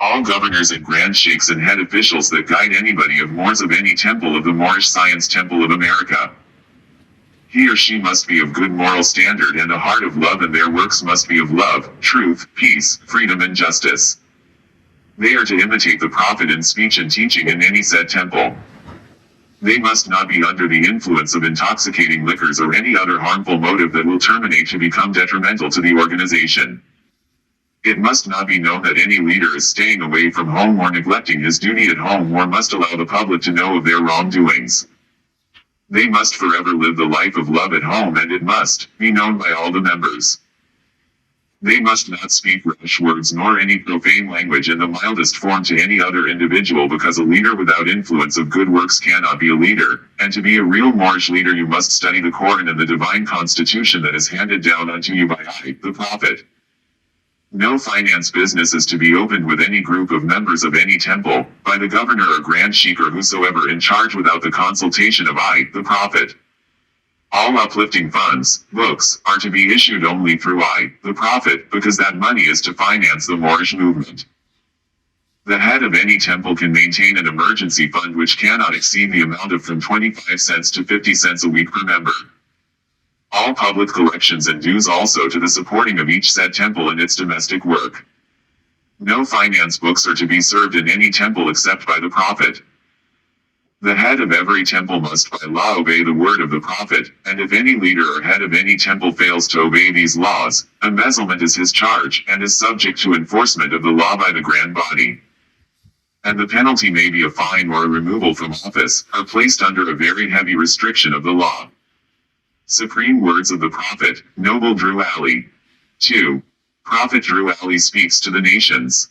All governors and grand sheikhs and head officials that guide anybody of Moors of any temple of the Moorish Science Temple of America. He or she must be of good moral standard and a heart of love, and their works must be of love, truth, peace, freedom and justice. They are to imitate the Prophet in speech and teaching in any said temple. They must not be under the influence of intoxicating liquors or any other harmful motive that will terminate to become detrimental to the organization. It must not be known that any leader is staying away from home or neglecting his duty at home, or must allow the public to know of their wrongdoings. They must forever live the life of love at home, and it must be known by all the members. They must not speak rash words nor any profane language in the mildest form to any other individual, because a leader without influence of good works cannot be a leader, and to be a real Moorish leader you must study the Quran and the divine constitution that is handed down unto you by I, the Prophet. No finance business is to be opened with any group of members of any temple, by the governor or grand sheikh or whosoever in charge, without the consultation of I, the Prophet. All uplifting funds, books, are to be issued only through I, the Prophet, because that money is to finance the Moorish movement. The head of any temple can maintain an emergency fund which cannot exceed the amount of from 25 cents to 50 cents a week per member. All public collections and dues also to the supporting of each said temple in its domestic work. No finance books are to be served in any temple except by the Prophet. The head of every temple must by law obey the word of the Prophet, and if any leader or head of any temple fails to obey these laws, embezzlement is his charge, and is subject to enforcement of the law by the grand body. And the penalty may be a fine or a removal from office, or placed under a very heavy restriction of the law. Supreme words of the Prophet, Noble Drew Ali. 2. Prophet Drew Ali speaks to the nations.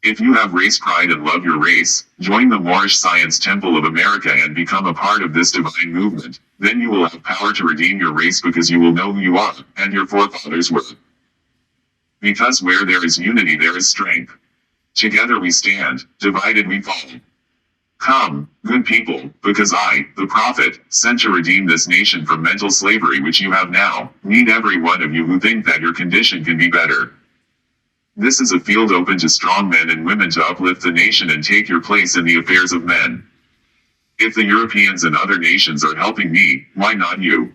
If you have race pride and love your race, join the Moorish Science Temple of America and become a part of this divine movement. Then you will have power to redeem your race, because you will know who you are, and your forefathers were. Because where there is unity there is strength. Together we stand, divided we fall. Come, good people, because I, the Prophet, sent to redeem this nation from mental slavery which you have now, need every one of you who think that your condition can be better. This is a field open to strong men and women to uplift the nation and take your place in the affairs of men. If the Europeans and other nations are helping me, why not you?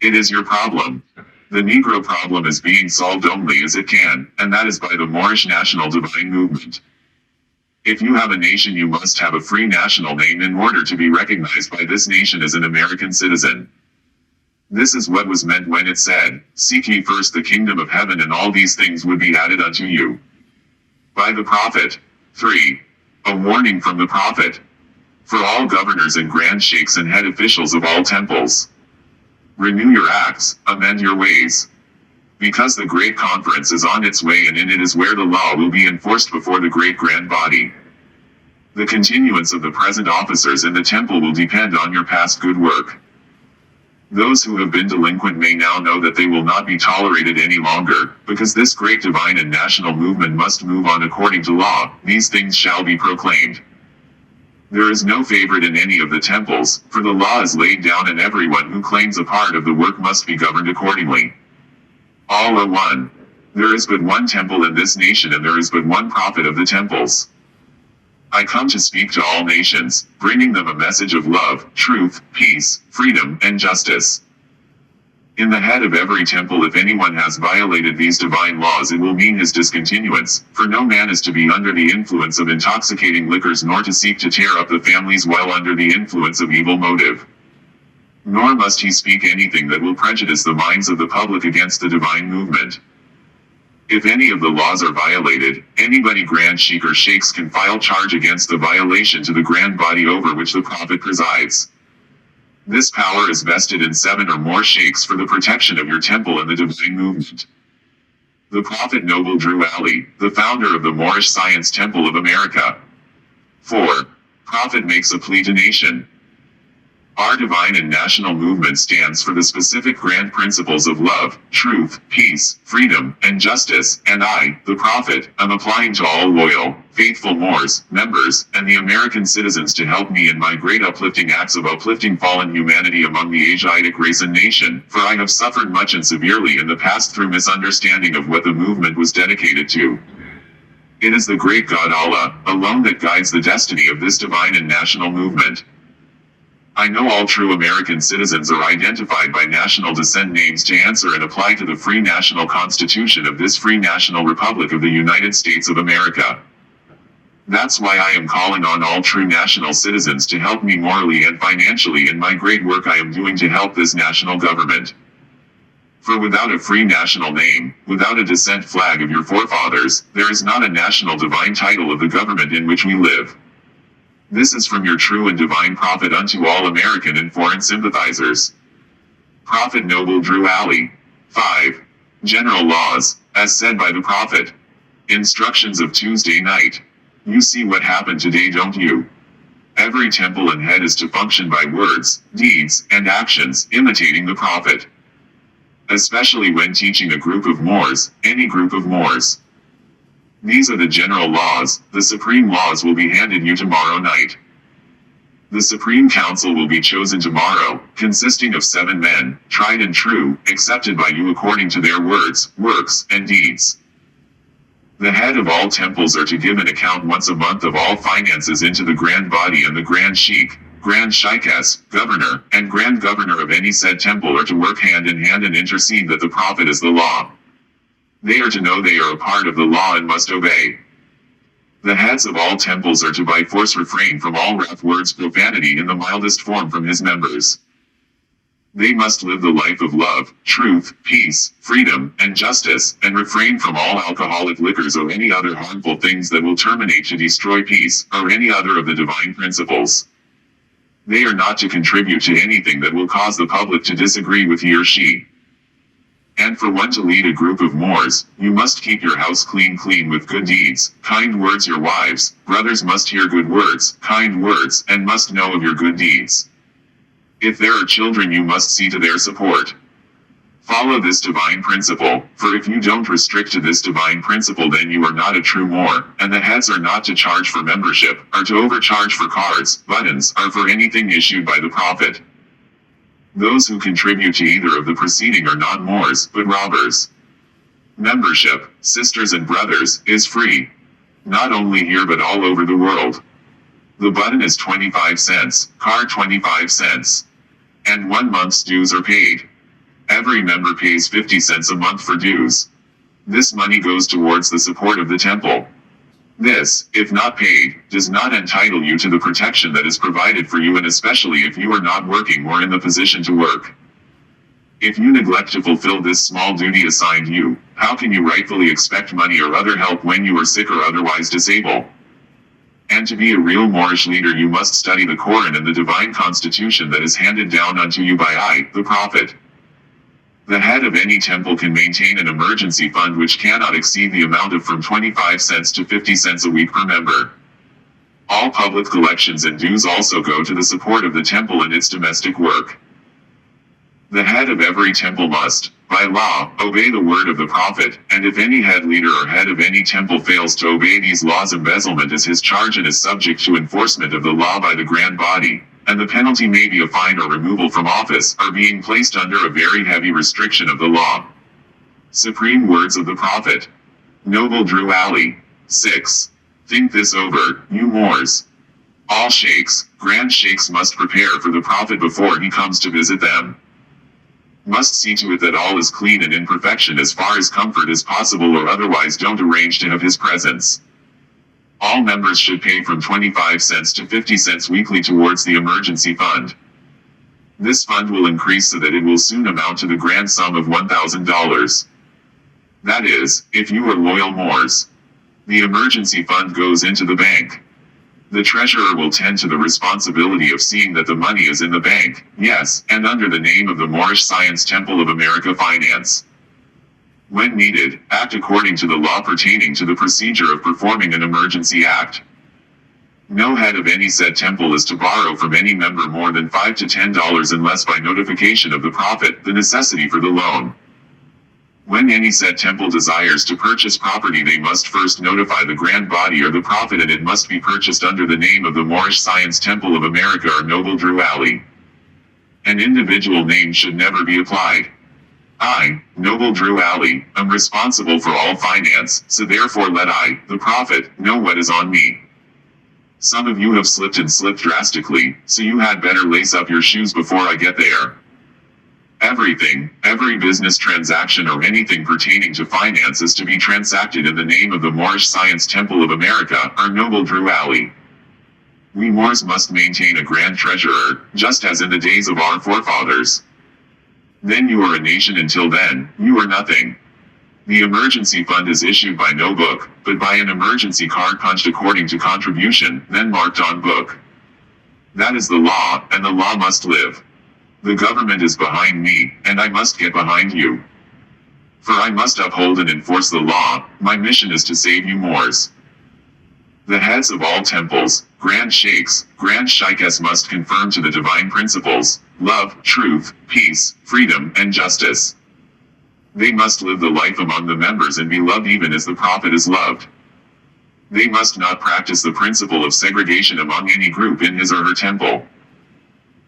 It is your problem. The Negro problem is being solved only as it can, and that is by the Moorish National Divine Movement. If you have a nation, you must have a free national name in order to be recognized by this nation as an American citizen. This is what was meant when it said, "Seek ye first the kingdom of heaven, and all these things would be added unto you." By the Prophet. 3. A warning from the Prophet. For all governors and grand sheikhs and head officials of all temples. Renew your acts, amend your ways. Because the great conference is on its way, and in it is where the law will be enforced before the great grand body. The continuance of the present officers in the temple will depend on your past good work. Those who have been delinquent may now know that they will not be tolerated any longer, because this great divine and national movement must move on according to law. These things shall be proclaimed. There is no favorite in any of the temples, for the law is laid down, and everyone who claims a part of the work must be governed accordingly. All are one. There is but one temple in this nation, and there is but one prophet of the temples. I come to speak to all nations, bringing them a message of love, truth, peace, freedom, and justice. In the head of every temple, if anyone has violated these divine laws, it will mean his discontinuance, for no man is to be under the influence of intoxicating liquors, nor to seek to tear up the families while under the influence of evil motive. Nor must he speak anything that will prejudice the minds of the public against the divine movement. If any of the laws are violated, anybody, grand sheikh or sheikhs, can file charge against the violation to the grand body over which the Prophet presides. This power is vested in 7 or more sheikhs for the protection of your temple and the divine movement. The Prophet Noble Drew Ali, the founder of the Moorish Science Temple of America. 4. Prophet makes a plea to nation. Our divine and national movement stands for the specific grand principles of love, truth, peace, freedom, and justice, and I, the Prophet, am applying to all loyal, faithful Moors, members, and the American citizens to help me in my great uplifting acts of uplifting fallen humanity among the Asiatic race and nation, for I have suffered much and severely in the past through misunderstanding of what the movement was dedicated to. It is the great God Allah, alone that guides the destiny of this divine and national movement. I know all true American citizens are identified by national descent names to answer and apply to the free national constitution of this free national republic of the United States of America. That's why I am calling on all true national citizens to help me morally and financially in my great work I am doing to help this national government. For without a free national name, without a descent flag of your forefathers, there is not a national divine title of the government in which we live. This is from your true and divine prophet unto all American and foreign sympathizers. Prophet Noble Drew Alley. 5. General Laws, as said by the prophet. Instructions of Tuesday night. You see what happened today, don't you? Every temple and head is to function by words, deeds, and actions, imitating the prophet. Especially when teaching a group of Moors, any group of Moors. These are the general laws. The supreme laws will be handed you tomorrow night. The Supreme Council will be chosen tomorrow, consisting of 7 men, tried and true, accepted by you according to their words, works, and deeds. The head of all temples are to give an account once a month of all finances into the Grand Body, and the Grand Sheikh, Grand Sheikhess, Governor, and Grand Governor of any said temple are to work hand in hand and intercede that the prophet is the law. They are to know they are a part of the law and must obey. The heads of all temples are to by force refrain from all wrath, words, profanity in the mildest form from his members. They must live the life of love, truth, peace, freedom, and justice, and refrain from all alcoholic liquors or any other harmful things that will terminate to destroy peace, or any other of the divine principles. They are not to contribute to anything that will cause the public to disagree with he or she. And for one to lead a group of Moors, you must keep your house clean with good deeds, kind words. Your wives, brothers must hear good words, kind words, and must know of your good deeds. If there are children, you must see to their support. Follow this divine principle, for if you don't restrict to this divine principle, then you are not a true Moor, and the heads are not to charge for membership, or to overcharge for cards, buttons, or for anything issued by the prophet. Those who contribute to either of the preceding are not Moors, but robbers. Membership, sisters and brothers, is free. Not only here but all over the world. The button is 25 cents, card 25 cents. And 1 month's dues are paid. Every member pays 50 cents a month for dues. This money goes towards the support of the temple. This, if not paid, does not entitle you to the protection that is provided for you, and especially if you are not working or in the position to work. If you neglect to fulfill this small duty assigned you, how can you rightfully expect money or other help when you are sick or otherwise disabled? And to be a real Moorish leader, you must study the Quran and the divine constitution that is handed down unto you by I, the prophet. The head of any temple can maintain an emergency fund which cannot exceed the amount of from 25 cents to 50 cents a week per member. All public collections and dues also go to the support of the temple and its domestic work. The head of every temple must, by law, obey the word of the prophet, and if any head leader or head of any temple fails to obey these laws, embezzlement is his charge and is subject to enforcement of the law by the Grand Body, and the penalty may be a fine or removal from office, or being placed under a very heavy restriction of the law. Supreme words of the prophet. Noble Drew Alley. 6. Think this over, you Moors. All sheikhs, grand sheikhs must prepare for the prophet before he comes to visit them. Must see to it that all is clean and in perfection as far as comfort is possible, or otherwise don't arrange to have his presence. All members should pay from 25 cents to 50 cents weekly towards the emergency fund. This fund will increase so that it will soon amount to the grand sum of $1,000. That is, if you are loyal Moors. The emergency fund goes into the bank. The treasurer will tend to the responsibility of seeing that the money is in the bank, yes, and under the name of the Moorish Science Temple of America Finance. When needed, act according to the law pertaining to the procedure of performing an emergency act. No head of any said temple is to borrow from any member more than $5 to $10 unless by notification of the prophet, the necessity for the loan. When any said temple desires to purchase property, they must first notify the Grand Body or the prophet, and it must be purchased under the name of the Moorish Science Temple of America or Noble Drew Alley. An individual name should never be applied. I, noble Drew Ali, am responsible for all finance, so therefore let I, the prophet, know what is on me. Some of you have slipped and slipped drastically, so you had better lace up your shoes before I get there. Everything, every business transaction or anything pertaining to finance is to be transacted in the name of the Moorish Science Temple of America, or noble Drew Ali. We Moors must maintain a grand treasurer, just as in the days of our forefathers. Then you are a nation, until then, you are nothing. The emergency fund is issued by no book, but by an emergency card punched according to contribution, then marked on book. That is the law, and the law must live. The government is behind me, and I must get behind you. For I must uphold and enforce the law. My mission is to save you Moors. The heads of all temples, grand sheikhs, grand sheikhs must conform to the divine principles, love, truth, peace, freedom, and justice. They must live the life among the members and be loved even as the prophet is loved. They must not practice the principle of segregation among any group in his or her temple.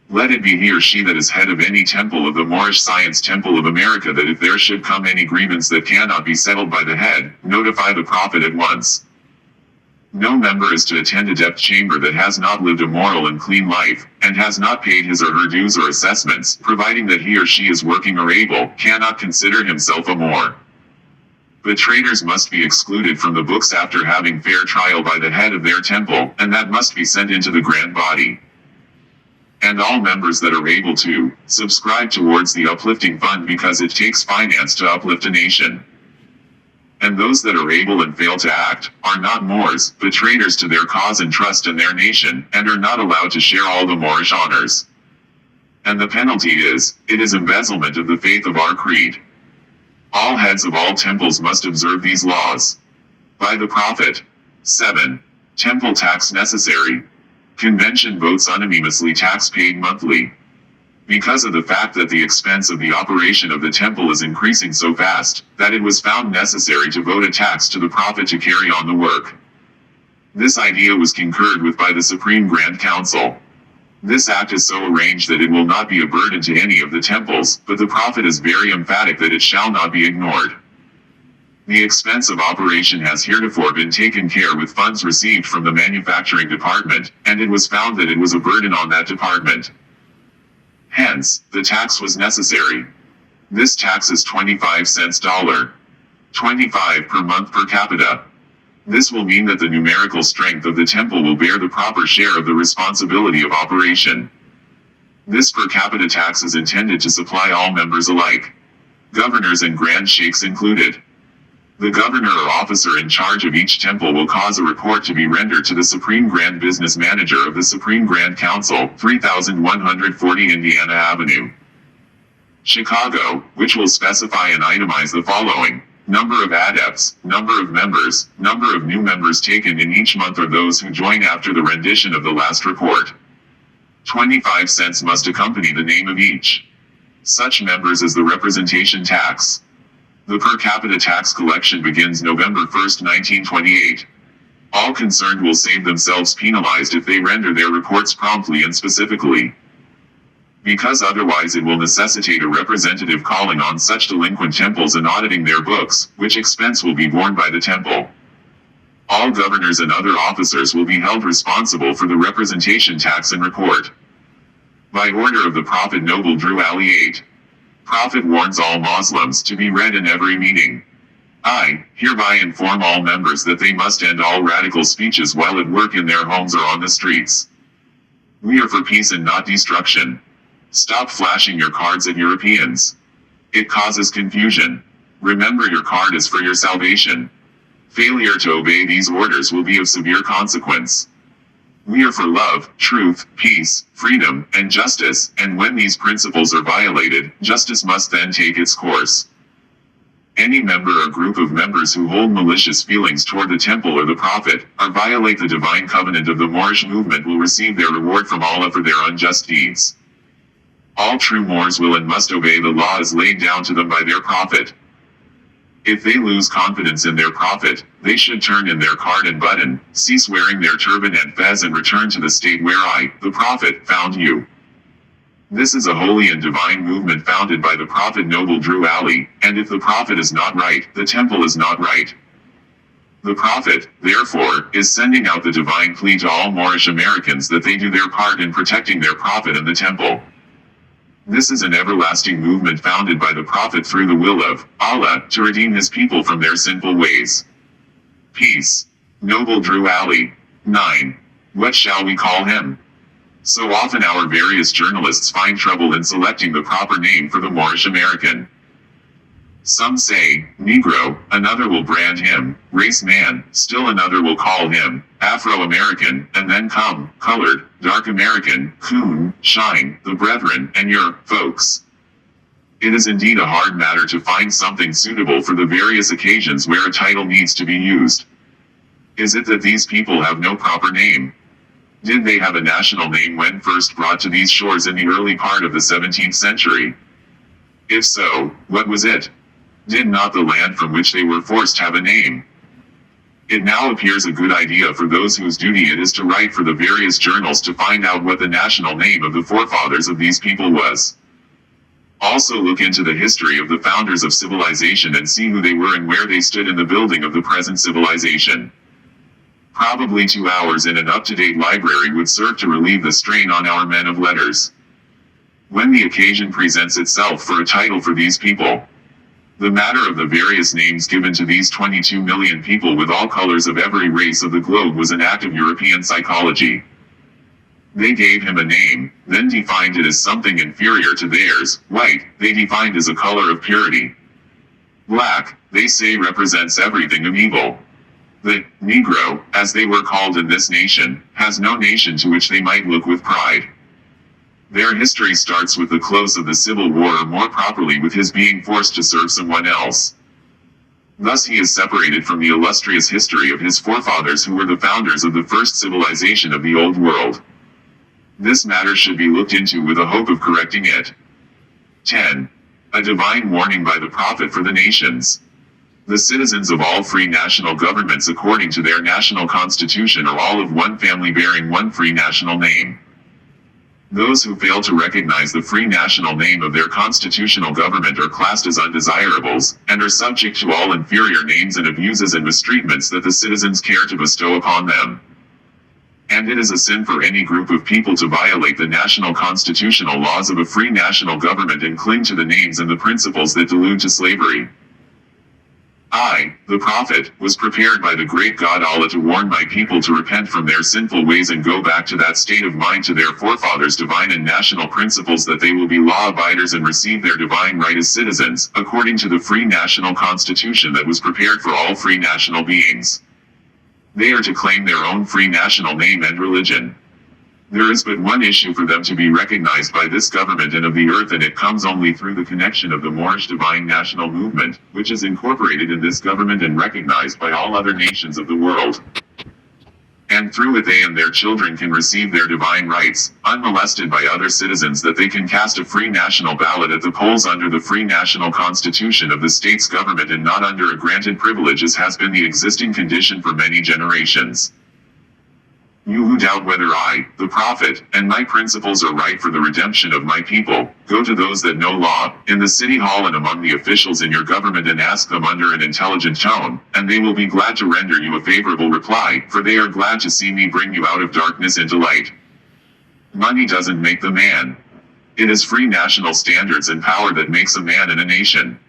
Let it be he or she that is head of any temple of the Moorish Science Temple of America that if there should come any grievance that cannot be settled by the head, notify the prophet at once. No member is to attend a debt chamber that has not lived a moral and clean life, and has not paid his or her dues or assessments, providing that he or she is working or able, cannot consider himself a Moor. Betrayers must be excluded from the books after having fair trial by the head of their temple, and that must be sent into the grand body. And all members that are able to, subscribe towards the uplifting fund because it takes finance to uplift a nation. And those that are able and fail to act, are not Moors, but traitors to their cause and trust in their nation, and are not allowed to share all the Moorish honors. And the penalty is, it is embezzlement of the faith of our creed. All heads of all temples must observe these laws. By the prophet. 7. Temple tax necessary. Convention votes unanimously tax paid monthly. Because of the fact that the expense of the operation of the temple is increasing so fast, that it was found necessary to vote a tax to the prophet to carry on the work. This idea was concurred with by the Supreme Grand Council. This act is so arranged that it will not be a burden to any of the temples, but the prophet is very emphatic that it shall not be ignored. The expense of operation has heretofore been taken care with funds received from the manufacturing department, and it was found that it was a burden on that department. Hence, the tax was necessary. This tax is 25 cents dollar. 25 per month per capita. This will mean that the numerical strength of the temple will bear the proper share of the responsibility of operation. This per capita tax is intended to supply all members alike. Governors and grand sheikhs included. The governor or officer in charge of each temple will cause a report to be rendered to the Supreme Grand Business Manager of the Supreme Grand Council, 3140 Indiana Avenue, Chicago, which will specify and itemize the following: number of adepts, number of members, number of new members taken in each month or those who join after the rendition of the last report. 25 cents must accompany the name of each such members as the representation tax. The per capita tax collection begins November 1, 1928. All concerned will save themselves penalized if they render their reports promptly and specifically. Because otherwise it will necessitate a representative calling on such delinquent temples and auditing their books, which expense will be borne by the temple. All governors and other officers will be held responsible for the representation tax and report. By order of the Prophet Noble Drew Ali 8. Prophet warns all Muslims to be read in every meeting. I hereby inform all members that they must end all radical speeches while at work in their homes or on the streets. We are for peace and not destruction. Stop flashing your cards at Europeans. It causes confusion. Remember, your card is for your salvation. Failure to obey these orders will be of severe consequence. We are for love, truth, peace, freedom, and justice, and when these principles are violated, justice must then take its course. Any member or group of members who hold malicious feelings toward the temple or the prophet, or violate the divine covenant of the Moorish movement will receive their reward from Allah for their unjust deeds. All true Moors will and must obey the law as laid down to them by their prophet. If they lose confidence in their prophet, they should turn in their card and button, cease wearing their turban and fez and return to the state where I, the prophet, found you. This is a holy and divine movement founded by the prophet Noble Drew Ali, and if the prophet is not right, the temple is not right. The prophet, therefore, is sending out the divine plea to all Moorish Americans that they do their part in protecting their prophet and the temple. This is an everlasting movement founded by the prophet through the will of Allah to redeem his people from their sinful ways. Peace. Noble Drew Ali. 9. What shall we call him? So often our various journalists find trouble in selecting the proper name for the Moorish American. Some say, Negro, another will brand him, race man, still another will call him, Afro-American, and then come, colored, dark American, coon, shine, the brethren, and your, folks. It is indeed a hard matter to find something suitable for the various occasions where a title needs to be used. Is it that these people have no proper name? Did they have a national name when first brought to these shores in the early part of the 17th century? If so, what was it? Did not the land from which they were forced have a name? It now appears a good idea for those whose duty it is to write for the various journals to find out what the national name of the forefathers of these people was. Also look into the history of the founders of civilization and see who they were and where they stood in the building of the present civilization. Probably 2 hours in an up-to-date library would serve to relieve the strain on our men of letters. When the occasion presents itself for a title for these people, the matter of the various names given to these 22 million people with all colors of every race of the globe was an act of European psychology. They gave him a name, then defined it as something inferior to theirs. White, they defined as a color of purity. Black, they say represents everything of evil. The Negro, as they were called in this nation, has no nation to which they might look with pride. Their history starts with the close of the Civil War, or more properly with his being forced to serve someone else. Thus he is separated from the illustrious history of his forefathers who were the founders of the first civilization of the Old World. This matter should be looked into with a hope of correcting it. 10. A divine warning by the prophet for the nations. The citizens of all free national governments according to their national constitution are all of one family bearing one free national name. Those who fail to recognize the free national name of their constitutional government are classed as undesirables, and are subject to all inferior names and abuses and mistreatments that the citizens care to bestow upon them. And it is a sin for any group of people to violate the national constitutional laws of a free national government and cling to the names and the principles that delude to slavery. I, the prophet, was prepared by the great God Allah to warn my people to repent from their sinful ways and go back to that state of mind to their forefathers' divine and national principles, that they will be law-abiders and receive their divine right as citizens, according to the free national constitution that was prepared for all free national beings. They are to claim their own free national name and religion. There is but one issue for them to be recognized by this government and of the earth, and it comes only through the connection of the Moorish Divine National Movement, which is incorporated in this government and recognized by all other nations of the world. And through it they and their children can receive their divine rights, unmolested by other citizens, that they can cast a free national ballot at the polls under the free national constitution of the state's government and not under a granted privilege as has been the existing condition for many generations. You who doubt whether I, the prophet, and my principles are right for the redemption of my people, go to those that know law, in the city hall and among the officials in your government, and ask them under an intelligent tone, and they will be glad to render you a favorable reply, for they are glad to see me bring you out of darkness into light. Money doesn't make the man. It is free national standards and power that makes a man and a nation.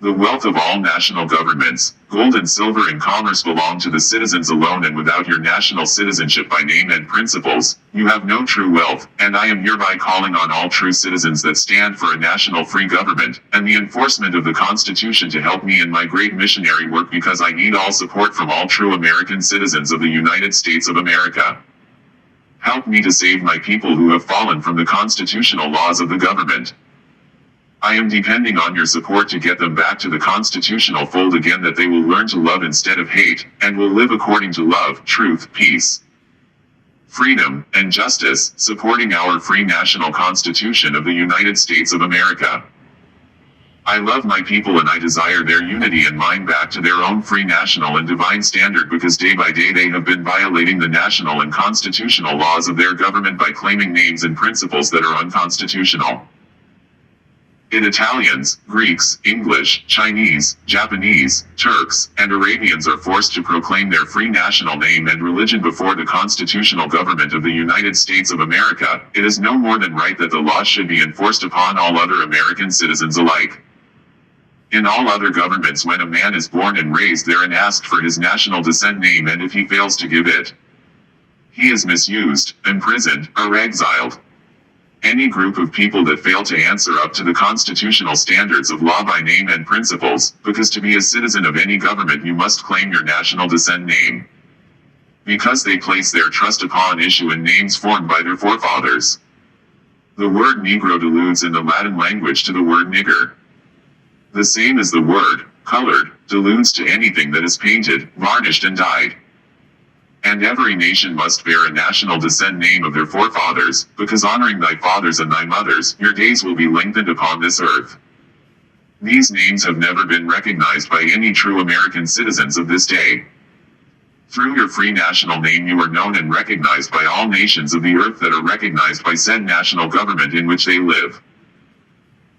The wealth of all national governments, gold and silver and commerce, belong to the citizens alone, and without your national citizenship by name and principles, you have no true wealth, and I am hereby calling on all true citizens that stand for a national free government, and the enforcement of the Constitution to help me in my great missionary work, because I need all support from all true American citizens of the United States of America. Help me to save my people who have fallen from the constitutional laws of the government. I am depending on your support to get them back to the constitutional fold again, that they will learn to love instead of hate, and will live according to love, truth, peace, freedom, and justice, supporting our free national constitution of the United States of America. I love my people and I desire their unity and mind back to their own free national and divine standard, because day by day they have been violating the national and constitutional laws of their government by claiming names and principles that are unconstitutional. In Italians, Greeks, English, Chinese, Japanese, Turks, and Arabians are forced to proclaim their free national name and religion before the constitutional government of the United States of America. It is no more than right that the laws should be enforced upon all other American citizens alike. In all other governments, when a man is born and raised there and asked for his national descent name, and if he fails to give it, he is misused, imprisoned, or exiled. Any group of people that fail to answer up to the constitutional standards of law by name and principles, because to be a citizen of any government you must claim your national descent name, because they place their trust upon issue and names formed by their forefathers. The word Negro deludes in the Latin language to the word nigger. The same as the word colored deludes to anything that is painted, varnished, and dyed. And every nation must bear a national descent name of their forefathers, because honoring thy fathers and thy mothers, your days will be lengthened upon this earth. These names have never been recognized by any true American citizens of this day. Through your free national name you are known and recognized by all nations of the earth that are recognized by said national government in which they live.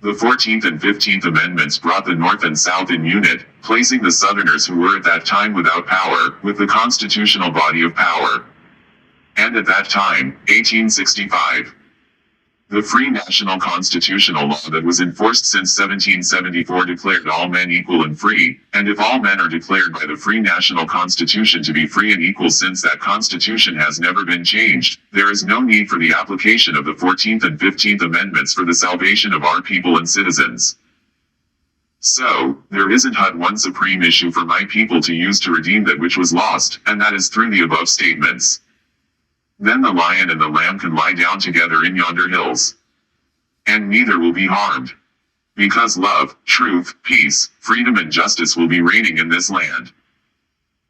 The 14th and 15th Amendments brought the North and South in unit, placing the Southerners, who were at that time without power, with the constitutional body of power. And at that time, 1865, the free national constitutional law that was enforced since 1774 declared all men equal and free, and if all men are declared by the free national constitution to be free and equal, since that constitution has never been changed, there is no need for the application of the 14th and 15th Amendments for the salvation of our people and citizens. So, there isn't but one supreme issue for my people to use to redeem that which was lost, and that is through the above statements. Then the lion and the lamb can lie down together in yonder hills, and neither will be harmed, because love, truth, peace, freedom, and justice will be reigning in this land.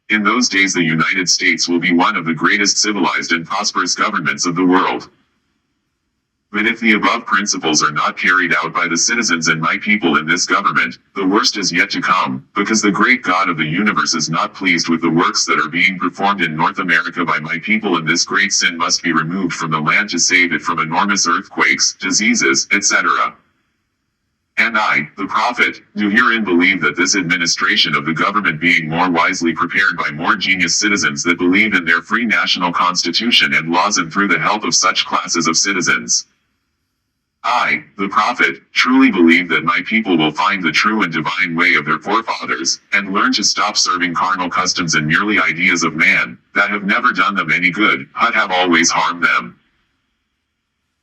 In those days the United States will be one of the greatest civilized and prosperous governments of the world. But if the above principles are not carried out by the citizens and my people in this government, the worst is yet to come, because the great God of the universe is not pleased with the works that are being performed in North America by my people, and this great sin must be removed from the land to save it from enormous earthquakes, diseases, etc. And I, the prophet, do herein believe that this administration of the government, being more wisely prepared by more genius citizens that believe in their free national constitution and laws, and through the help of such classes of citizens, I, the prophet, truly believe that my people will find the true and divine way of their forefathers, and learn to stop serving carnal customs and merely ideas of man, that have never done them any good, but have always harmed them.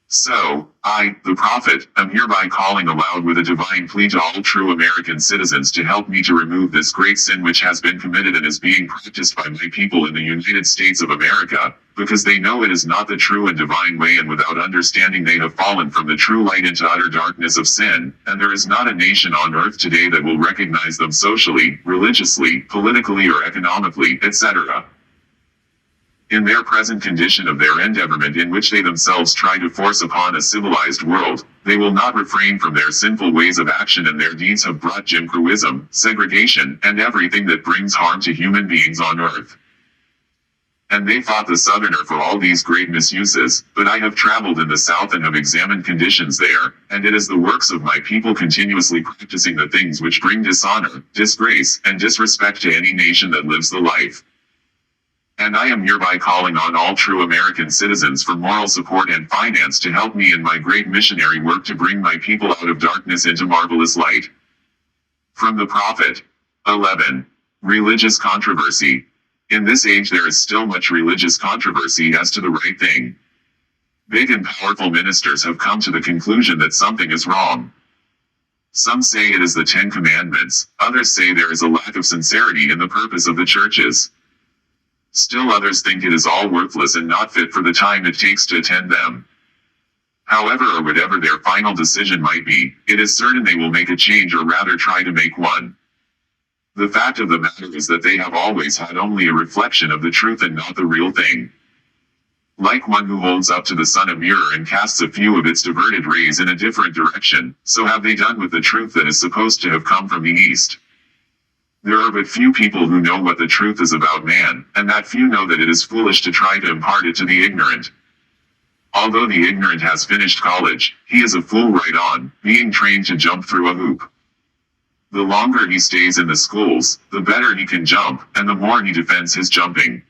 So, I, the prophet, am hereby calling aloud with a divine plea to all true American citizens to help me to remove this great sin which has been committed and is being practiced by my people in the United States of America, because they know it is not the true and divine way, and without understanding they have fallen from the true light into utter darkness of sin, and there is not a nation on earth today that will recognize them socially, religiously, politically, or economically, etc. In their present condition of their endeavorment, in which they themselves try to force upon a civilized world, they will not refrain from their sinful ways of action, and their deeds have brought Jim Crowism, segregation, and everything that brings harm to human beings on earth. And they fought the Southerner for all these great misuses, but I have traveled in the South and have examined conditions there, and it is the works of my people continuously practicing the things which bring dishonor, disgrace, and disrespect to any nation that lives the life. And I am hereby calling on all true American citizens for moral support and finance to help me in my great missionary work to bring my people out of darkness into marvelous light. From the Prophet. 11. Religious controversy. In this age there is still much religious controversy as to the right thing. Big and powerful ministers have come to the conclusion that something is wrong. Some say it is the 10 Commandments, others say there is a lack of sincerity in the purpose of the churches. Still others think it is all worthless and not fit for the time it takes to attend them. However, or whatever their final decision might be, it is certain they will make a change, or rather try to make one. The fact of the matter is that they have always had only a reflection of the truth and not the real thing. Like one who holds up to the sun a mirror and casts a few of its diverted rays in a different direction, so have they done with the truth that is supposed to have come from the east. There are but few people who know what the truth is about man, and that few know that it is foolish to try to impart it to the ignorant. Although the ignorant has finished college, he is a fool right on, being trained to jump through a hoop. The longer he stays in the schools, the better he can jump, and the more he defends his jumping.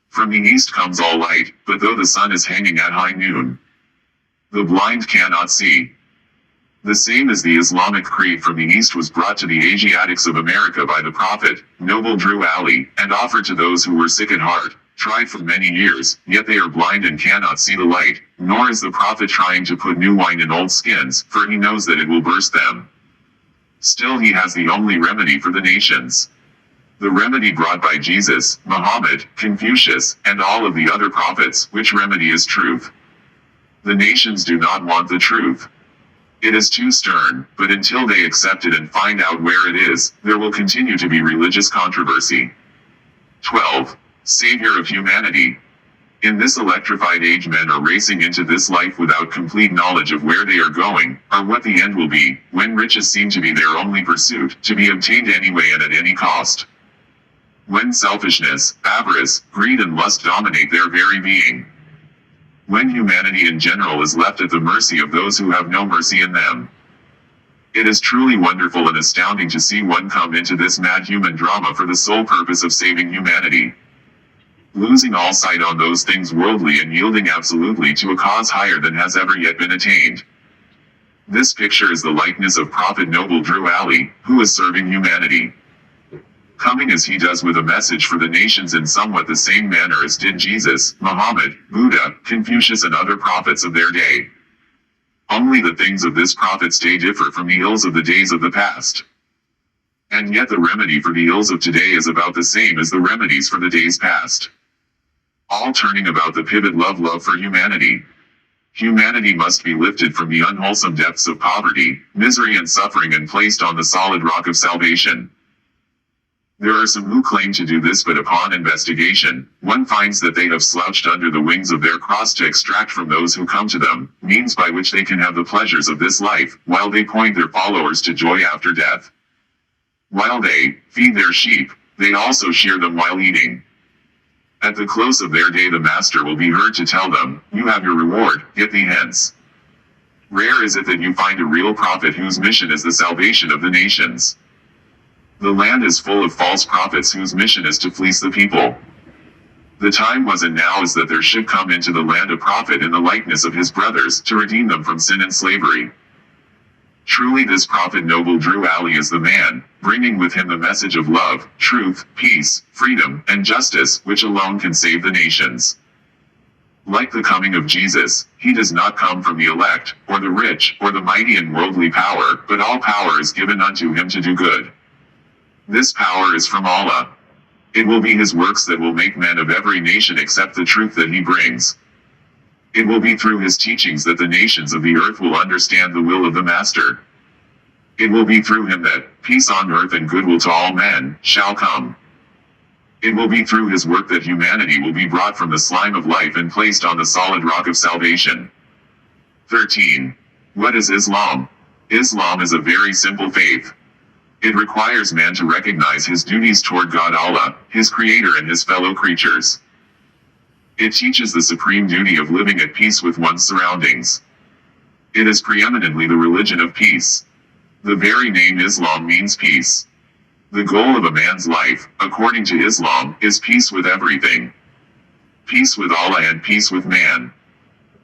From the east comes all light, but though the sun is hanging at high noon, the blind cannot see. The same as the Islamic creed from the east was brought to the Asiatics of America by the Prophet, Noble Drew Ali, and offered to those who were sick at heart, tried for many years, yet they are blind and cannot see the light, nor is the Prophet trying to put new wine in old skins, for he knows that it will burst them. Still he has the only remedy for the nations. The remedy brought by Jesus, Muhammad, Confucius, and all of the other prophets, which remedy is truth. The nations do not want the truth. It is too stern, but until they accept it and find out where it is, there will continue to be religious controversy. 12. Savior of humanity. In this electrified age, men are racing into this life without complete knowledge of where they are going, or what the end will be, when riches seem to be their only pursuit, to be obtained anyway and at any cost. When selfishness, avarice, greed and lust dominate their very being. When humanity in general is left at the mercy of those who have no mercy in them. It is truly wonderful and astounding to see one come into this mad human drama for the sole purpose of saving humanity. Losing all sight on those things worldly and yielding absolutely to a cause higher than has ever yet been attained. This picture is the likeness of Prophet Noble Drew Ali, who is serving humanity. Coming as he does with a message for the nations in somewhat the same manner as did Jesus, Muhammad, Buddha, Confucius and other prophets of their day. Only the things of this prophet's day differ from the ills of the days of the past. And yet the remedy for the ills of today is about the same as the remedies for the days past. All turning about the pivot love for humanity. Humanity must be lifted from the unwholesome depths of poverty, misery and suffering and placed on the solid rock of salvation. There are some who claim to do this, but upon investigation, one finds that they have slouched under the wings of their cross to extract from those who come to them, means by which they can have the pleasures of this life, while they point their followers to joy after death. While they feed their sheep, they also shear them while eating. At the close of their day the master will be heard to tell them, "You have your reward, get thee hence." Rare is it that you find a real prophet whose mission is the salvation of the nations. The land is full of false prophets whose mission is to fleece the people. The time was and now is that there should come into the land a prophet in the likeness of his brothers, to redeem them from sin and slavery. Truly this prophet Noble Drew Ali is the man, bringing with him the message of love, truth, peace, freedom, and justice, which alone can save the nations. Like the coming of Jesus, he does not come from the elect, or the rich, or the mighty in worldly power, but all power is given unto him to do good. This power is from Allah. It will be his works that will make men of every nation accept the truth that he brings. It will be through his teachings that the nations of the earth will understand the will of the Master. It will be through him that peace on earth and goodwill to all men shall come. It will be through his work that humanity will be brought from the slime of life and placed on the solid rock of salvation. 13. What is Islam? Islam is a very simple faith. It requires man to recognize his duties toward God Allah, his creator and his fellow creatures. It teaches the supreme duty of living at peace with one's surroundings. It is preeminently the religion of peace. The very name Islam means peace. The goal of a man's life, according to Islam, is peace with everything. Peace with Allah and peace with man.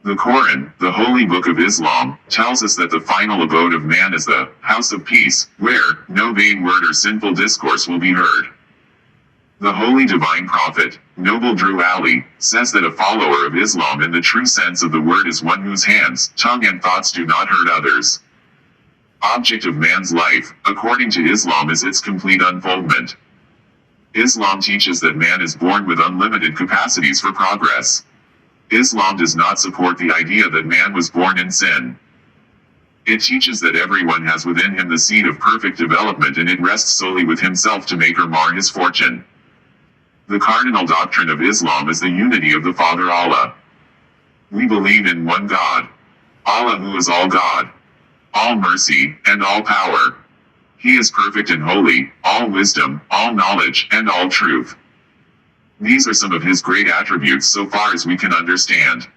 The Quran, the holy book of Islam, tells us that the final abode of man is the house of peace, where no vain word or sinful discourse will be heard. The holy divine prophet, Noble Drew Ali, says that a follower of Islam in the true sense of the word is one whose hands, tongue and thoughts do not hurt others. Object of man's life, according to Islam, is its complete unfoldment. Islam teaches that man is born with unlimited capacities for progress. Islam does not support the idea that man was born in sin. It teaches that everyone has within him the seed of perfect development and it rests solely with himself to make or mar his fortune. The cardinal doctrine of Islam is the unity of the Father Allah. We believe in one God, Allah, who is all God, all mercy, and all power. He is perfect and holy, all wisdom, all knowledge, and all truth. These are some of his great attributes so far as we can understand.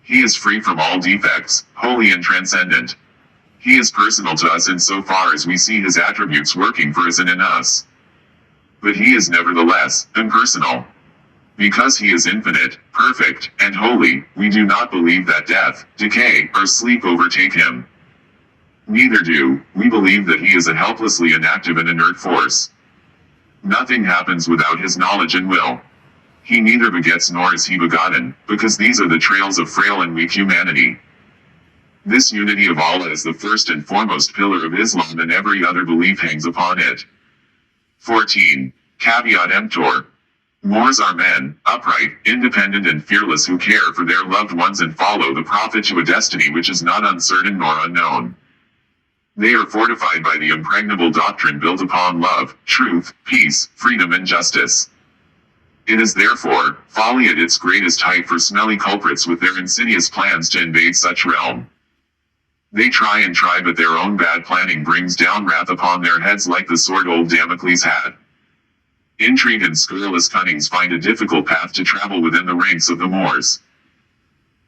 He is free from all defects, holy and transcendent. He is personal to us in so far as we see his attributes working for us and in us. But he is nevertheless impersonal. Because he is infinite, perfect, and holy, we do not believe that death, decay, or sleep overtake him. Neither do we believe that he is a helplessly inactive and inert force. Nothing happens without his knowledge and will. He neither begets nor is he begotten, because these are the trails of frail and weak humanity. This unity of Allah is the first and foremost pillar of Islam, and every other belief hangs upon it. 14. Caveat emptor. Moors are men, upright, independent and fearless, who care for their loved ones and follow the Prophet to a destiny which is not uncertain nor unknown. They are fortified by the impregnable doctrine built upon love, truth, peace, freedom and justice. It is therefore folly at its greatest height for smelly culprits with their insidious plans to invade such realm. They try, but their own bad planning brings down wrath upon their heads like the sword old Damocles had. Intrigue and scurrilous cunnings find a difficult path to travel within the ranks of the Moors.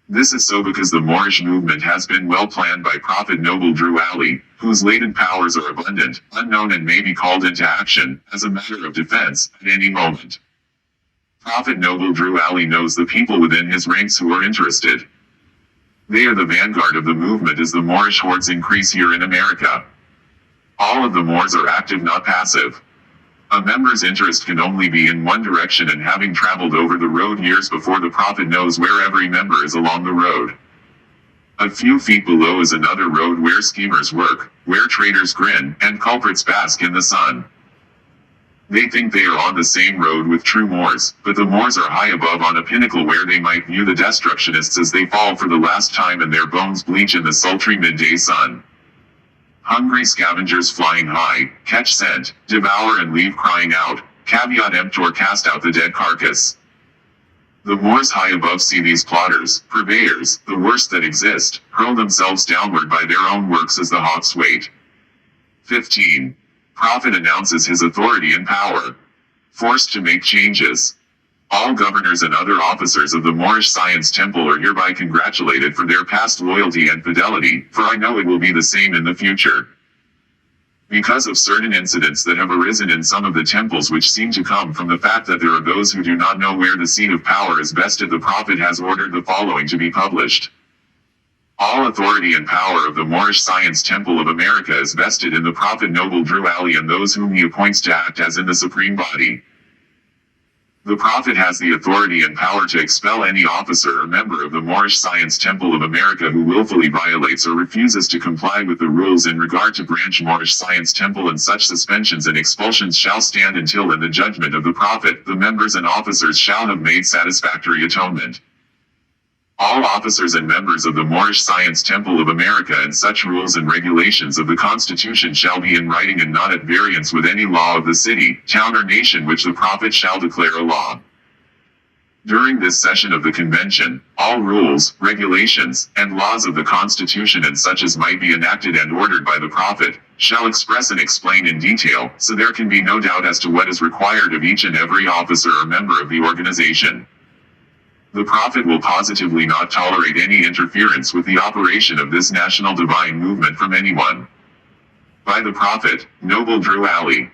This is so because the Moorish movement has been well planned by Prophet Noble Drew Ali, whose latent powers are abundant, unknown and may be called into action, as a matter of defense, at any moment. Prophet Noble Drew Ali knows the people within his ranks who are interested. They are the vanguard of the movement as the Moorish hordes increase here in America. All of the Moors are active, not passive. A member's interest can only be in one direction, and having traveled over the road years before, the Prophet knows where every member is along the road. A few feet below is another road where schemers work, where traitors grin, and culprits bask in the sun. They think they are on the same road with true Moors, but the Moors are high above on a pinnacle where they might view the destructionists as they fall for the last time and their bones bleach in the sultry midday sun. Hungry scavengers flying high, catch scent, devour and leave crying out, caveat emptor, cast out the dead carcass. The Moors high above see these plotters, purveyors, the worst that exist, hurl themselves downward by their own works as the hawks wait. 15. Prophet announces his authority and power. Forced to make changes. All governors and other officers of the Moorish Science Temple are hereby congratulated for their past loyalty and fidelity, for I know it will be the same in the future. Because of certain incidents that have arisen in some of the temples which seem to come from the fact that there are those who do not know where the seat of power is vested, the Prophet has ordered the following to be published. All authority and power of the Moorish Science Temple of America is vested in the Prophet Noble Drew Ali and those whom he appoints to act as in the supreme body. The Prophet has the authority and power to expel any officer or member of the Moorish Science Temple of America who willfully violates or refuses to comply with the rules in regard to branch Moorish Science Temple, and such suspensions and expulsions shall stand until, in the judgment of the Prophet, the members and officers shall have made satisfactory atonement. All officers and members of the Moorish Science Temple of America, and such rules and regulations of the Constitution shall be in writing and not at variance with any law of the city, town or nation which the Prophet shall declare a law. During this session of the convention, all rules, regulations, and laws of the Constitution and such as might be enacted and ordered by the Prophet, shall express and explain in detail, so there can be no doubt as to what is required of each and every officer or member of the organization. The Prophet will positively not tolerate any interference with the operation of this national divine movement from anyone. By the Prophet, Noble Drew Ali.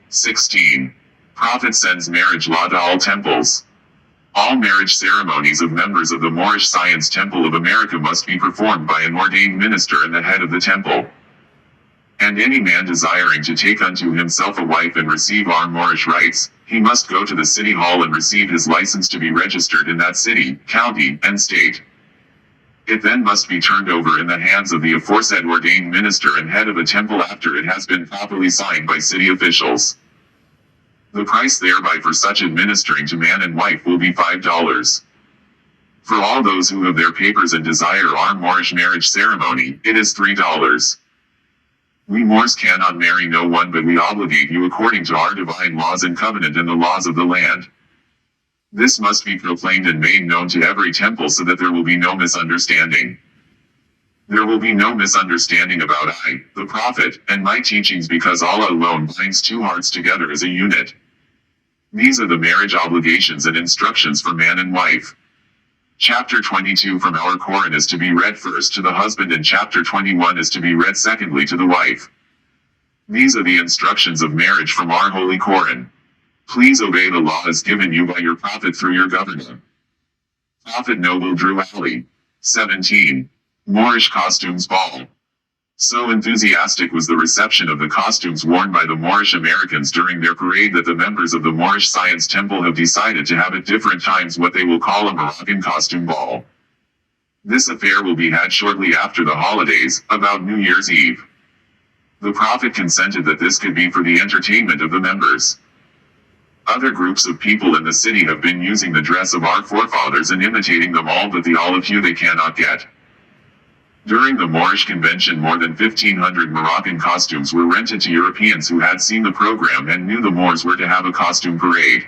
16. Prophet sends marriage law to all temples. All marriage ceremonies of members of the Moorish Science Temple of America must be performed by an ordained minister and the head of the temple. And any man desiring to take unto himself a wife and receive our Moorish rites, he must go to the city hall and receive his license to be registered in that city, county, and state. It then must be turned over in the hands of the aforesaid ordained minister and head of a temple after it has been properly signed by city officials. The price thereby for such administering to man and wife will be $5. For all those who have their papers and desire our Moorish marriage ceremony, it is $3. We Moors cannot marry no one, but we obligate you according to our divine laws and covenant and the laws of the land. This must be proclaimed and made known to every temple so that there will be no misunderstanding. There will be no misunderstanding about I, the prophet, and my teachings, because Allah alone binds two hearts together as a unit. These are the marriage obligations and instructions for man and wife. Chapter 22 from our Quran is to be read first to the husband, and chapter 21 is to be read secondly to the wife. These are the instructions of marriage from our Holy Quran. Please obey the law as given you by your prophet through your governor. Prophet Noble Drew Ali. 17. Moorish Costumes Ball. So enthusiastic was the reception of the costumes worn by the Moorish Americans during their parade that the members of the Moorish Science Temple have decided to have at different times what they will call a Moroccan costume ball. This affair will be had shortly after the holidays, about New Year's Eve. The Prophet consented that this could be for the entertainment of the members. Other groups of people in the city have been using the dress of our forefathers and imitating them all, but the olive hue they cannot get. During the Moorish convention, more than 1,500 Moroccan costumes were rented to Europeans who had seen the program and knew the Moors were to have a costume parade.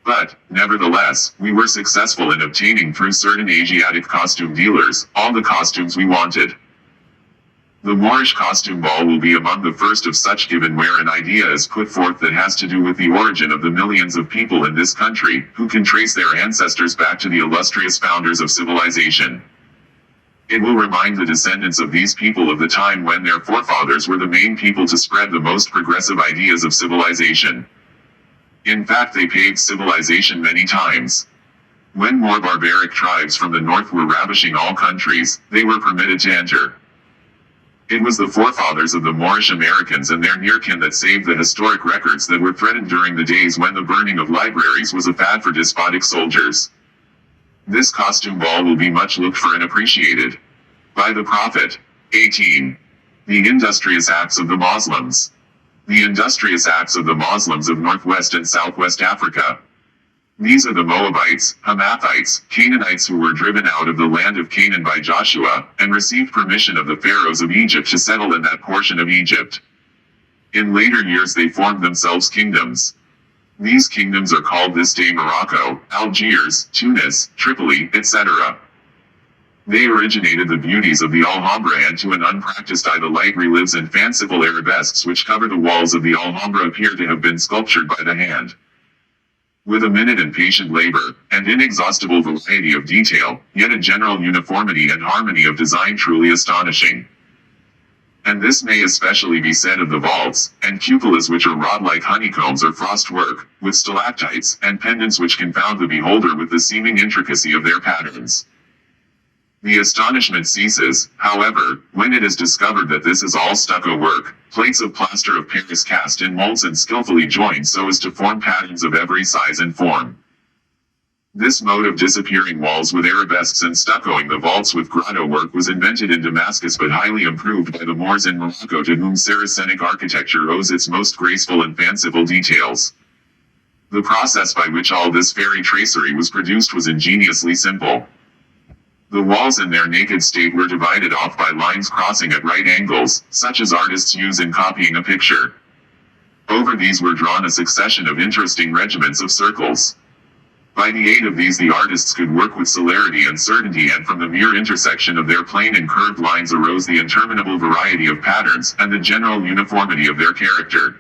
But, nevertheless, we were successful in obtaining through certain Asiatic costume dealers all the costumes we wanted. The Moorish costume ball will be among the first of such, given where an idea is put forth that has to do with the origin of the millions of people in this country, who can trace their ancestors back to the illustrious founders of civilization. It will remind the descendants of these people of the time when their forefathers were the main people to spread the most progressive ideas of civilization. In fact, they paved civilization many times. When more barbaric tribes from the north were ravishing all countries, they were permitted to enter. It was the forefathers of the Moorish Americans and their near-kin that saved the historic records that were threatened during the days when the burning of libraries was a fad for despotic soldiers. This costume ball will be much looked for and appreciated by the Prophet. 18. The industrious acts of the Muslims. The industrious acts of the Muslims of Northwest and Southwest Africa. These are the Moabites, Hamathites, Canaanites who were driven out of the land of Canaan by Joshua, and received permission of the pharaohs of Egypt to settle in that portion of Egypt. In later years they formed themselves kingdoms. These kingdoms are called this day Morocco, Algiers, Tunis, Tripoli, etc. They originated the beauties of the Alhambra, and to an unpracticed eye the light reliefs and fanciful arabesques which cover the walls of the Alhambra appear to have been sculptured by the hand. With a minute and patient labor, and inexhaustible variety of detail, yet a general uniformity and harmony of design truly astonishing. And this may especially be said of the vaults, and cupolas which are wrought like honeycombs or frost work, with stalactites, and pendants which confound the beholder with the seeming intricacy of their patterns. The astonishment ceases, however, when it is discovered that this is all stucco work, plates of plaster of Paris cast in molds and skillfully joined so as to form patterns of every size and form. This mode of disappearing walls with arabesques and stuccoing the vaults with grotto work was invented in Damascus but highly improved by the Moors in Morocco, to whom Saracenic architecture owes its most graceful and fanciful details. The process by which all this fairy tracery was produced was ingeniously simple. The walls in their naked state were divided off by lines crossing at right angles, such as artists use in copying a picture. Over these were drawn a succession of interesting regiments of circles. By the aid of these the artists could work with celerity and certainty, and from the mere intersection of their plane and curved lines arose the interminable variety of patterns and the general uniformity of their character.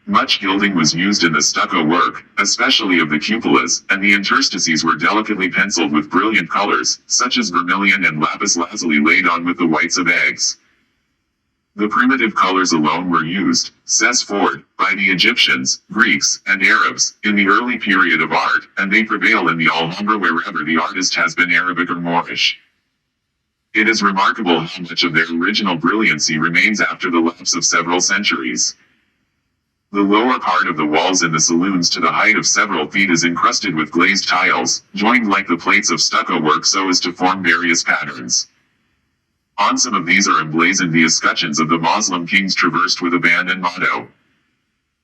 Much gilding was used in the stucco work, especially of the cupolas, and the interstices were delicately penciled with brilliant colors, such as vermilion and lapis lazuli laid on with the whites of eggs. The primitive colors alone were used, says Ford, by the Egyptians, Greeks, and Arabs, in the early period of art, and they prevail in the Alhambra wherever the artist has been Arabic or Moorish. It is remarkable how much of their original brilliancy remains after the lapse of several centuries. The lower part of the walls in the saloons to the height of several feet is encrusted with glazed tiles, joined like the plates of stucco work so as to form various patterns. On some of these are emblazoned the escutcheons of the Moslem kings traversed with a band and motto.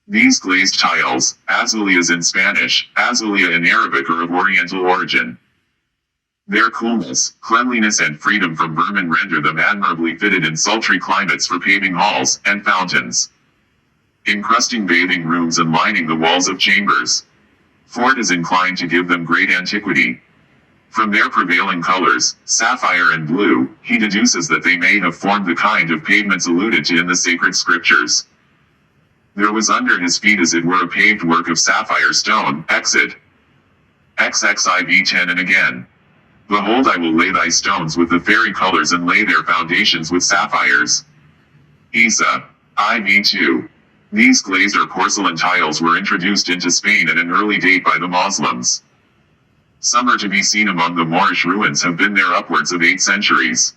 These glazed tiles, azuleas in Spanish, azulia in Arabic, are of Oriental origin. Their coolness, cleanliness and freedom from vermin render them admirably fitted in sultry climates for paving halls and fountains, encrusting bathing rooms and lining the walls of chambers. Ford is inclined to give them great antiquity. From their prevailing colors, sapphire and blue, he deduces that they may have formed the kind of pavements alluded to in the sacred scriptures. There was under his feet as it were a paved work of sapphire stone, exit. XXIV 10 and again. Behold, I will lay thy stones with the fairy colors and lay their foundations with sapphires. Isa. IV 2. These glazed or porcelain tiles were introduced into Spain at an early date by the Muslims. Some are to be seen among the Moorish ruins have been there upwards of 8 centuries.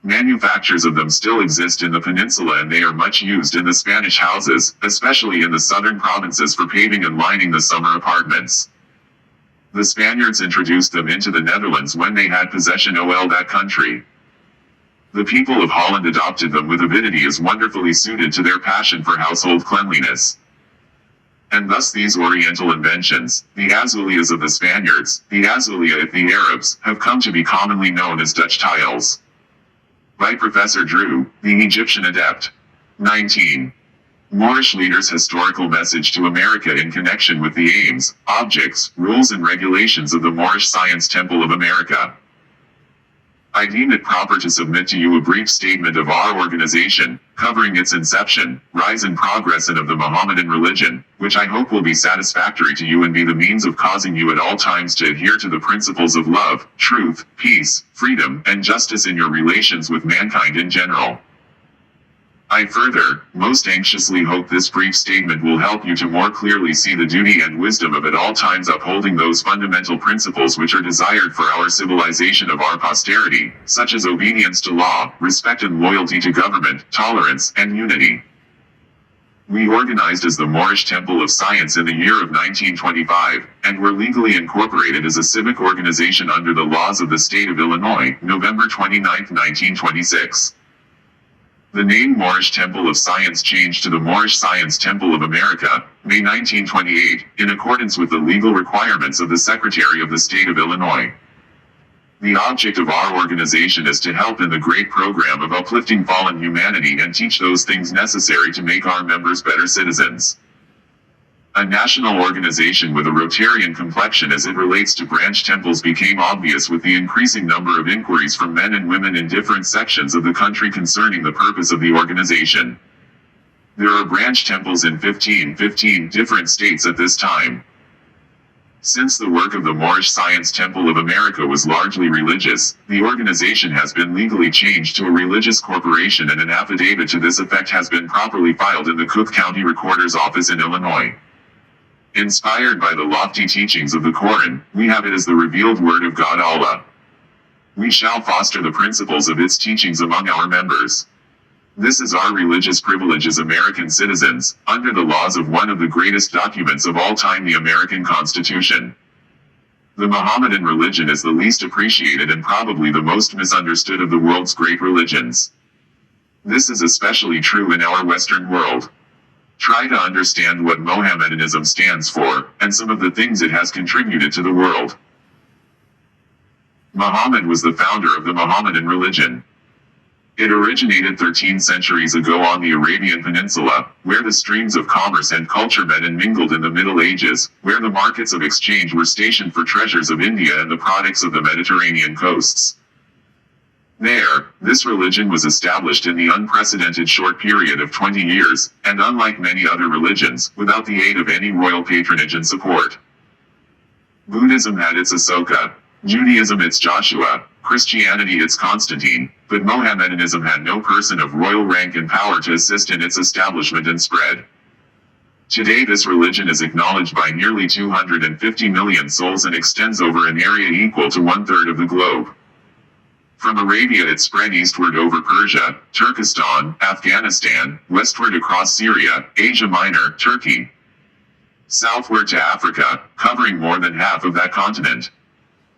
Manufactures of them still exist in the peninsula and they are much used in the Spanish houses, especially in the southern provinces for paving and lining the summer apartments. The Spaniards introduced them into the Netherlands when they had possession of that country. The people of Holland adopted them with avidity as wonderfully suited to their passion for household cleanliness. And thus these Oriental inventions, the azuleas of the Spaniards, the azulia of the Arabs, have come to be commonly known as Dutch tiles. By Professor Drew, the Egyptian adept. 19. Moorish leaders' historical message to America in connection with the aims, objects, rules and regulations of the Moorish Science Temple of America. I deem it proper to submit to you a brief statement of our organization, covering its inception, rise and progress and of the Mohammedan religion, which I hope will be satisfactory to you and be the means of causing you at all times to adhere to the principles of love, truth, peace, freedom, and justice in your relations with mankind in general. I further, most anxiously hope this brief statement will help you to more clearly see the duty and wisdom of at all times upholding those fundamental principles which are desired for our civilization of our posterity, such as obedience to law, respect and loyalty to government, tolerance, and unity. We organized as the Moorish Temple of Science in the year of 1925, and were legally incorporated as a civic organization under the laws of the state of Illinois, November 29, 1926. The name Moorish Temple of Science changed to the Moorish Science Temple of America, May 1928, in accordance with the legal requirements of the Secretary of the State of Illinois. The object of our organization is to help in the great program of uplifting fallen humanity and teach those things necessary to make our members better citizens. A national organization with a Rotarian complexion as it relates to branch temples became obvious with the increasing number of inquiries from men and women in different sections of the country concerning the purpose of the organization. There are branch temples in 15 different states at this time. Since the work of the Moorish Science Temple of America was largely religious, the organization has been legally changed to a religious corporation and an affidavit to this effect has been properly filed in the Cook County Recorder's Office in Illinois. Inspired by the lofty teachings of the Quran, we have it as the revealed word of God Allah. We shall foster the principles of its teachings among our members. This is our religious privilege as American citizens, under the laws of one of the greatest documents of all time, the American Constitution. The Mohammedan religion is the least appreciated and probably the most misunderstood of the world's great religions. This is especially true in our Western world. Try to understand what Mohammedanism stands for, and some of the things it has contributed to the world. Muhammad was the founder of the Mohammedan religion. It originated 13 centuries ago on the Arabian Peninsula, where the streams of commerce and culture met and mingled in the Middle Ages, where the markets of exchange were stationed for treasures of India and the products of the Mediterranean coasts. There, this religion was established in the unprecedented short period of 20 years, and unlike many other religions, without the aid of any royal patronage and support. Buddhism had its Ashoka, Judaism its Joshua, Christianity its Constantine, but Mohammedanism had no person of royal rank and power to assist in its establishment and spread. Today this religion is acknowledged by nearly 250 million souls and extends over an area equal to 1/3 of the globe. From Arabia it spread eastward over Persia, Turkestan, Afghanistan, westward across Syria, Asia Minor, Turkey, southward to Africa, covering more than half of that continent.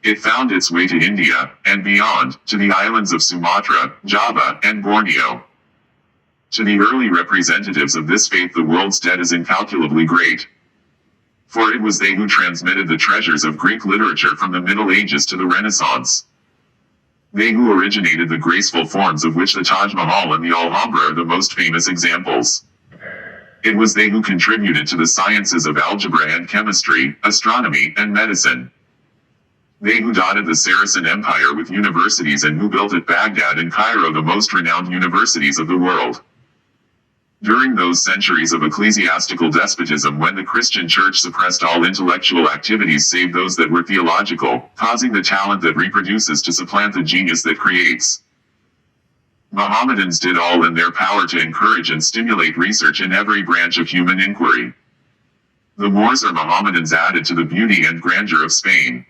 It found its way to India, and beyond, to the islands of Sumatra, Java, and Borneo. To the early representatives of this faith the world's debt is incalculably great. For it was they who transmitted the treasures of Greek literature from the Middle Ages to the Renaissance. They who originated the graceful forms of which the Taj Mahal and the Alhambra are the most famous examples. It was they who contributed to the sciences of algebra and chemistry, astronomy, and medicine. They who dotted the Saracen Empire with universities and who built at Baghdad and Cairo the most renowned universities of the world. During those centuries of ecclesiastical despotism when the Christian Church suppressed all intellectual activities save those that were theological, causing the talent that reproduces to supplant the genius that creates, Mohammedans did all in their power to encourage and stimulate research in every branch of human inquiry. The Moors or Mohammedans added to the beauty and grandeur of Spain.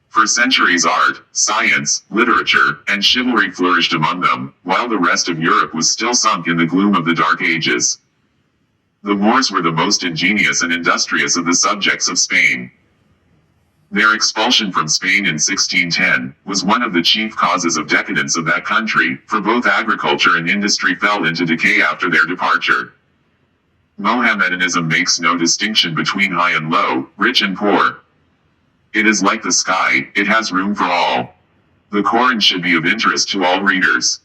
For centuries art, science, literature, and chivalry flourished among them, while the rest of Europe was still sunk in the gloom of the Dark Ages. The Moors were the most ingenious and industrious of the subjects of Spain. Their expulsion from Spain in 1610 was one of the chief causes of decadence of that country, for both agriculture and industry fell into decay after their departure. Mohammedanism makes no distinction between high and low, rich and poor. It is like the sky, it has room for all. The Quran should be of interest to all readers.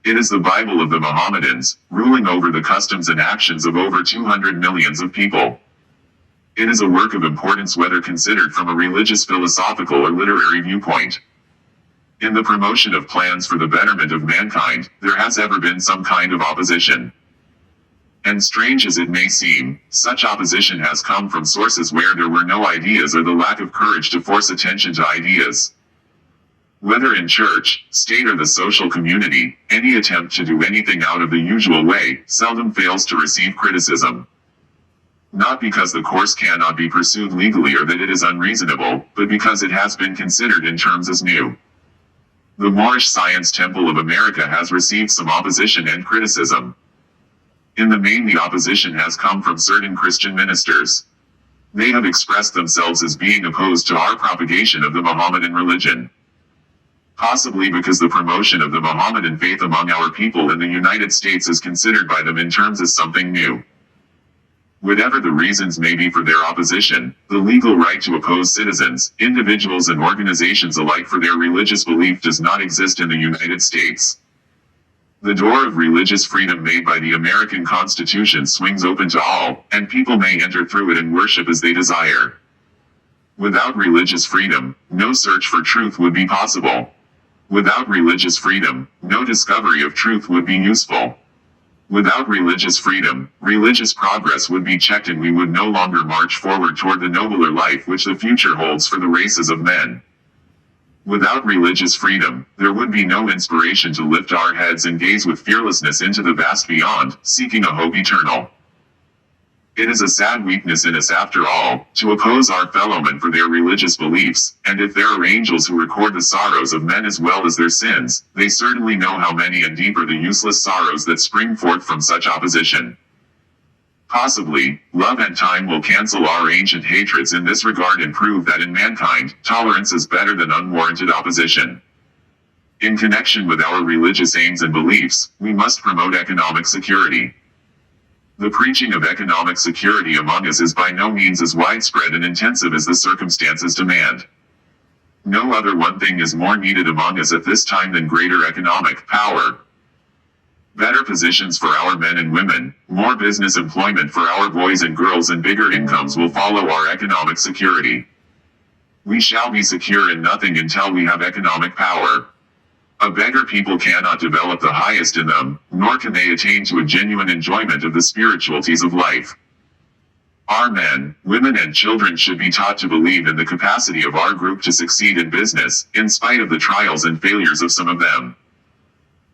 It is the Bible of the Mohammedans, ruling over the customs and actions of over 200 millions of people. It is a work of importance whether considered from a religious, philosophical, or literary viewpoint. In the promotion of plans for the betterment of mankind, there has ever been some kind of opposition. And strange as it may seem, such opposition has come from sources where there were no ideas or the lack of courage to force attention to ideas. Whether in church, state or the social community, any attempt to do anything out of the usual way seldom fails to receive criticism. Not because the course cannot be pursued legally or that it is unreasonable, but because it has been considered in terms as new. The Moorish Science Temple of America has received some opposition and criticism. In the main, the opposition has come from certain Christian ministers. They have expressed themselves as being opposed to our propagation of the Mohammedan religion. Possibly because the promotion of the Mohammedan faith among our people in the United States is considered by them in terms as something new. Whatever the reasons may be for their opposition, the legal right to oppose citizens, individuals and organizations alike for their religious belief does not exist in the United States. The door of religious freedom made by the American Constitution swings open to all, and people may enter through it and worship as they desire. Without religious freedom, no search for truth would be possible. Without religious freedom, no discovery of truth would be useful. Without religious freedom, religious progress would be checked and we would no longer march forward toward the nobler life which the future holds for the races of men. Without religious freedom, there would be no inspiration to lift our heads and gaze with fearlessness into the vast beyond, seeking a hope eternal. It is a sad weakness in us after all, to oppose our fellowmen for their religious beliefs, and if there are angels who record the sorrows of men as well as their sins, they certainly know how many and deep are the useless sorrows that spring forth from such opposition. Possibly, love and time will cancel our ancient hatreds in this regard and prove that in mankind, tolerance is better than unwarranted opposition. In connection with our religious aims and beliefs, we must promote economic security. The preaching of economic security among us is by no means as widespread and intensive as the circumstances demand. No other one thing is more needed among us at this time than greater economic power. Better positions for our men and women, more business employment for our boys and girls, and bigger incomes will follow our economic security. We shall be secure in nothing until we have economic power. A beggar people cannot develop the highest in them, nor can they attain to a genuine enjoyment of the spiritualities of life. Our men, women and children should be taught to believe in the capacity of our group to succeed in business, in spite of the trials and failures of some of them.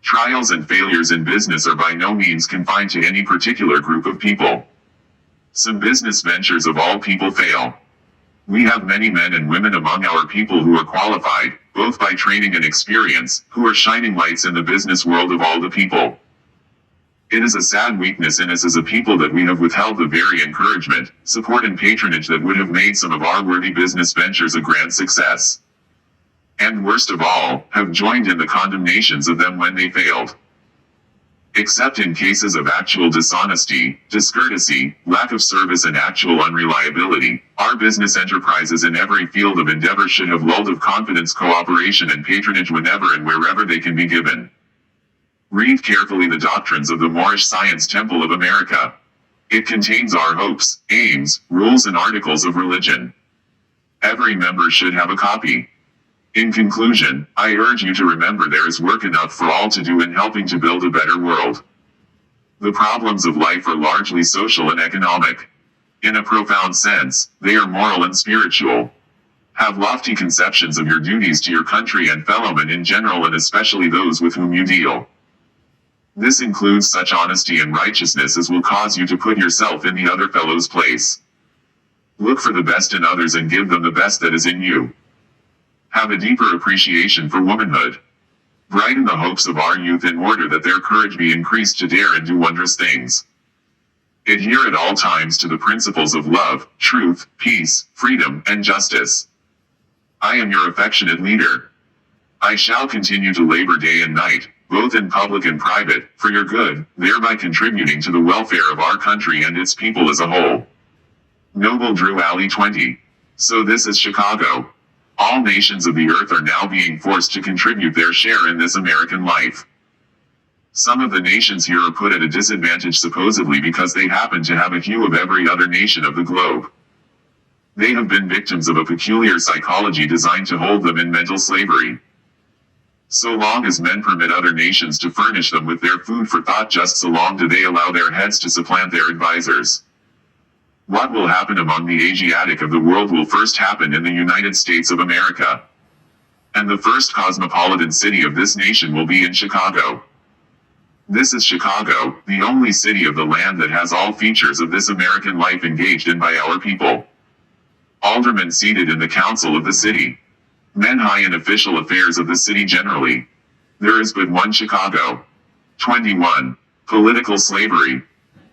Trials and failures in business are by no means confined to any particular group of people. Some business ventures of all people fail. We have many men and women among our people who are qualified, both by training and experience, who are shining lights in the business world of all the people. It is a sad weakness in us as a people that we have withheld the very encouragement, support and patronage that would have made some of our worthy business ventures a grand success. And worst of all, have joined in the condemnations of them when they failed. Except in cases of actual dishonesty, discourtesy, lack of service and actual unreliability, our business enterprises in every field of endeavor should have lulled of confidence, cooperation and patronage whenever and wherever they can be given. Read carefully the doctrines of the Moorish Science Temple of America. It contains our hopes, aims, rules and articles of religion. Every member should have a copy. In conclusion, I urge you to remember there is work enough for all to do in helping to build a better world. The problems of life are largely social and economic. In a profound sense, they are moral and spiritual. Have lofty conceptions of your duties to your country and fellowmen in general and especially those with whom you deal. This includes such honesty and righteousness as will cause you to put yourself in the other fellow's place. Look for the best in others and give them the best that is in you. Have a deeper appreciation for womanhood. Brighten the hopes of our youth in order that their courage be increased to dare and do wondrous things. Adhere at all times to the principles of love, truth, peace, freedom, and justice. I am your affectionate leader. I shall continue to labor day and night, both in public and private, for your good, thereby contributing to the welfare of our country and its people as a whole. Noble Drew Alley 20. So this is Chicago. All nations of the earth are now being forced to contribute their share in this American life. Some of the nations here are put at a disadvantage supposedly because they happen to have a hue of every other nation of the globe. They have been victims of a peculiar psychology designed to hold them in mental slavery. So long as men permit other nations to furnish them with their food for thought, just so long do they allow their heads to supplant their advisors. What will happen among the Asiatic of the world will first happen in the United States of America. And the first cosmopolitan city of this nation will be in Chicago. This is Chicago, the only city of the land that has all features of this American life engaged in by our people. Aldermen seated in the council of the city. Men high in official affairs of the city generally. There is but one Chicago. 21. Political slavery.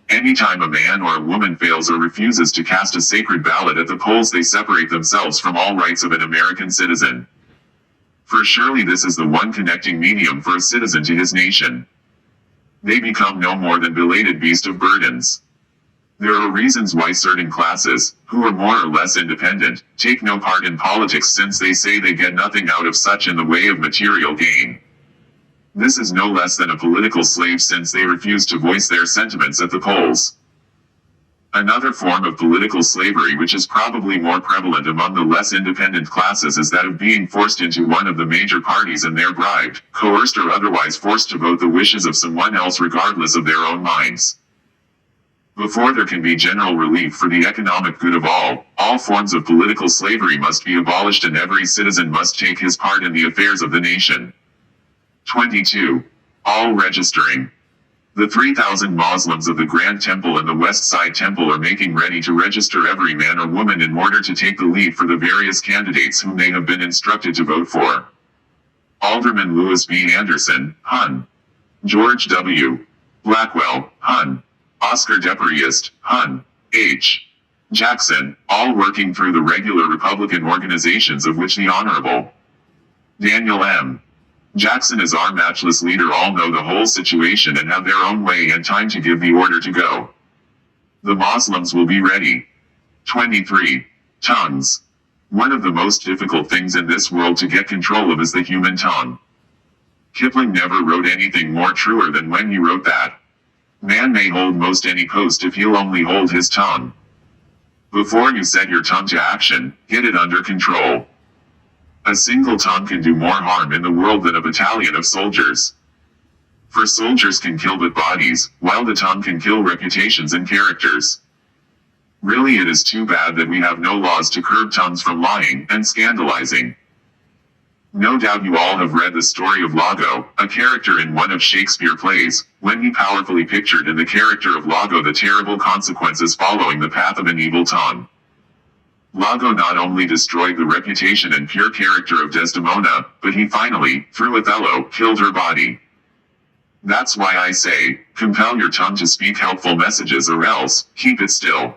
Anytime a man or a woman fails or refuses to cast a sacred ballot at the polls, they separate themselves from all rights of an American citizen. For surely this is the one connecting medium for a citizen to his nation. They become no more than belated beast of burdens. There are reasons why certain classes, who are more or less independent, take no part in politics, since they say they get nothing out of such in the way of material gain. This is no less than a political slave, since they refuse to voice their sentiments at the polls. Another form of political slavery, which is probably more prevalent among the less independent classes, is that of being forced into one of the major parties and there bribed, coerced or otherwise forced to vote the wishes of someone else regardless of their own minds. Before there can be general relief for the economic good of all forms of political slavery must be abolished and every citizen must take his part in the affairs of the nation. 22. All registering. The 3,000 Muslims of the Grand Temple and the West Side Temple are making ready to register every man or woman in order to take the lead for the various candidates whom they have been instructed to vote for. Alderman Lewis B. Anderson, Hun. George W. Blackwell, Hun. Oscar DePriest, Hun. H. Jackson, all working through the regular Republican organizations of which the Honorable Daniel M. Jackson is our matchless leader. All know the whole situation and have their own way and time to give the order to go. The Muslims will be ready. 23. Tongues. One of the most difficult things in this world to get control of is the human tongue. Kipling never wrote anything more truer than when he wrote that man may hold most any post if he'll only hold his tongue. Before you set your tongue to action, get it under control. A single tongue can do more harm in the world than a battalion of soldiers. For soldiers can kill but bodies, while the tongue can kill reputations and characters. Really, it is too bad that we have no laws to curb tongues from lying and scandalizing. No doubt you all have read the story of Iago, a character in one of Shakespeare's plays, when he powerfully pictured in the character of Iago the terrible consequences following the path of an evil tongue. Iago not only destroyed the reputation and pure character of Desdemona, but he finally, through Othello, killed her body. That's why I say, compel your tongue to speak helpful messages or else, keep it still.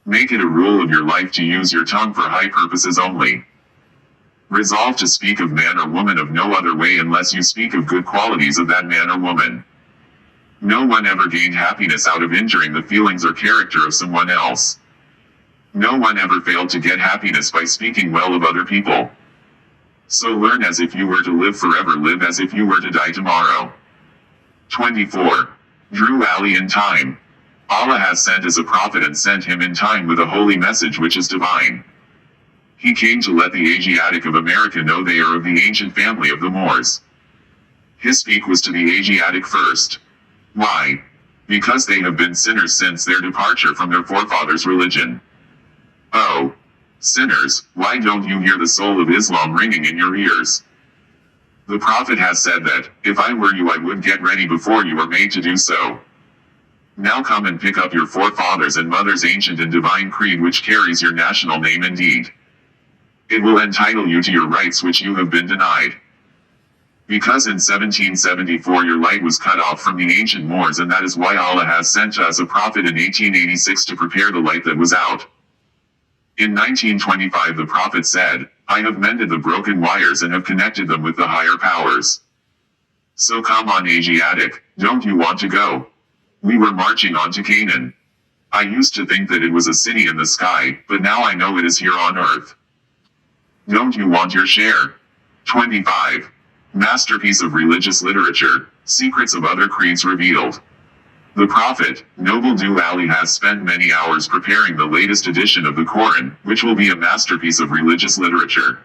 Make it a rule of your life to use your tongue for high purposes only. Resolve to speak of man or woman of no other way unless you speak of good qualities of that man or woman. No one ever gained happiness out of injuring the feelings or character of someone else. No one ever failed to get happiness by speaking well of other people. So learn as if you were to live forever, live as if you were to die tomorrow. 24. Drew Alley in Time. Allah has sent as a prophet and sent him in time with a holy message which is divine. He came to let the Asiatic of America know they are of the ancient family of the Moors. His speak was to the Asiatic first. Why? Because they have been sinners since their departure from their forefathers' religion. Oh, sinners, why don't you hear the soul of Islam ringing in your ears? The Prophet has said that, if I were you I would get ready before you are made to do so. Now come and pick up your forefathers and mothers' ancient and divine creed which carries your national name indeed. It will entitle you to your rights which you have been denied. Because in 1774 your light was cut off from the ancient Moors, and that is why Allah has sent us a prophet in 1886 to prepare the light that was out. In 1925 the Prophet said, I have mended the broken wires and have connected them with the higher powers. So come on Asiatic, don't you want to go? We were marching on to Canaan. I used to think that it was a city in the sky, but now I know it is here on earth. Don't you want your share? 25. Masterpiece of religious literature, secrets of other creeds revealed. The Prophet, Noble Du Ali, has spent many hours preparing the latest edition of the Quran, which will be a masterpiece of religious literature.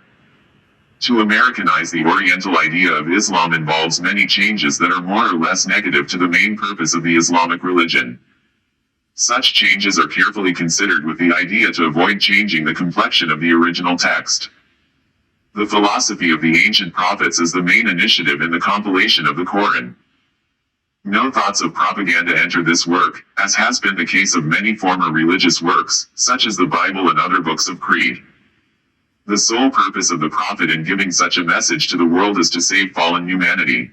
To Americanize the Oriental idea of Islam involves many changes that are more or less negative to the main purpose of the Islamic religion. Such changes are carefully considered with the idea to avoid changing the complexion of the original text. The philosophy of the ancient prophets is the main initiative in the compilation of the Quran. No thoughts of propaganda enter this work, as has been the case of many former religious works, such as the Bible and other books of creed. The sole purpose of the Prophet in giving such a message to the world is to save fallen humanity.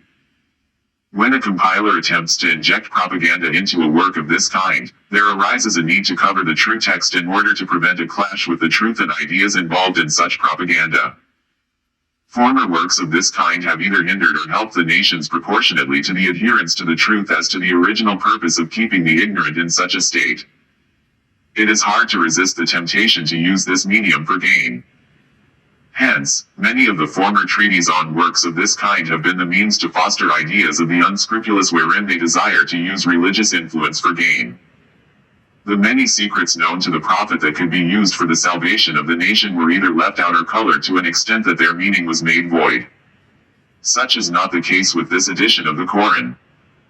When a compiler attempts to inject propaganda into a work of this kind, there arises a need to cover the true text in order to prevent a clash with the truth and ideas involved in such propaganda. Former works of this kind have either hindered or helped the nations proportionately to the adherence to the truth as to the original purpose of keeping the ignorant in such a state. It is hard to resist the temptation to use this medium for gain. Hence, many of the former treatises on works of this kind have been the means to foster ideas of the unscrupulous wherein they desire to use religious influence for gain. The many secrets known to the Prophet that could be used for the salvation of the nation were either left out or colored to an extent that their meaning was made void. Such is not the case with this edition of the Quran.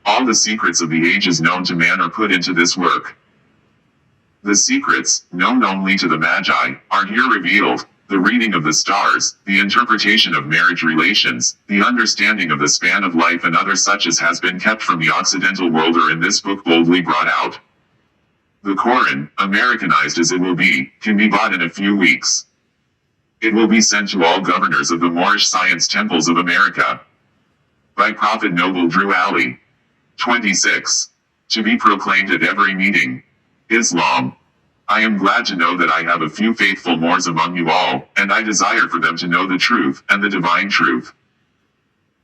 All the secrets of the ages known to man are put into this work. The secrets, known only to the Magi, are here revealed: the reading of the stars, the interpretation of marriage relations, the understanding of the span of life, and other such as has been kept from the Occidental world are in this book boldly brought out. The Quran, Americanized as it will be, can be bought in a few weeks. It will be sent to all governors of the Moorish Science Temples of America. By Prophet Noble Du Ali. 26. To be proclaimed at every meeting. Islam. I am glad to know that I have a few faithful Moors among you all, and I desire for them to know the truth, and the divine truth.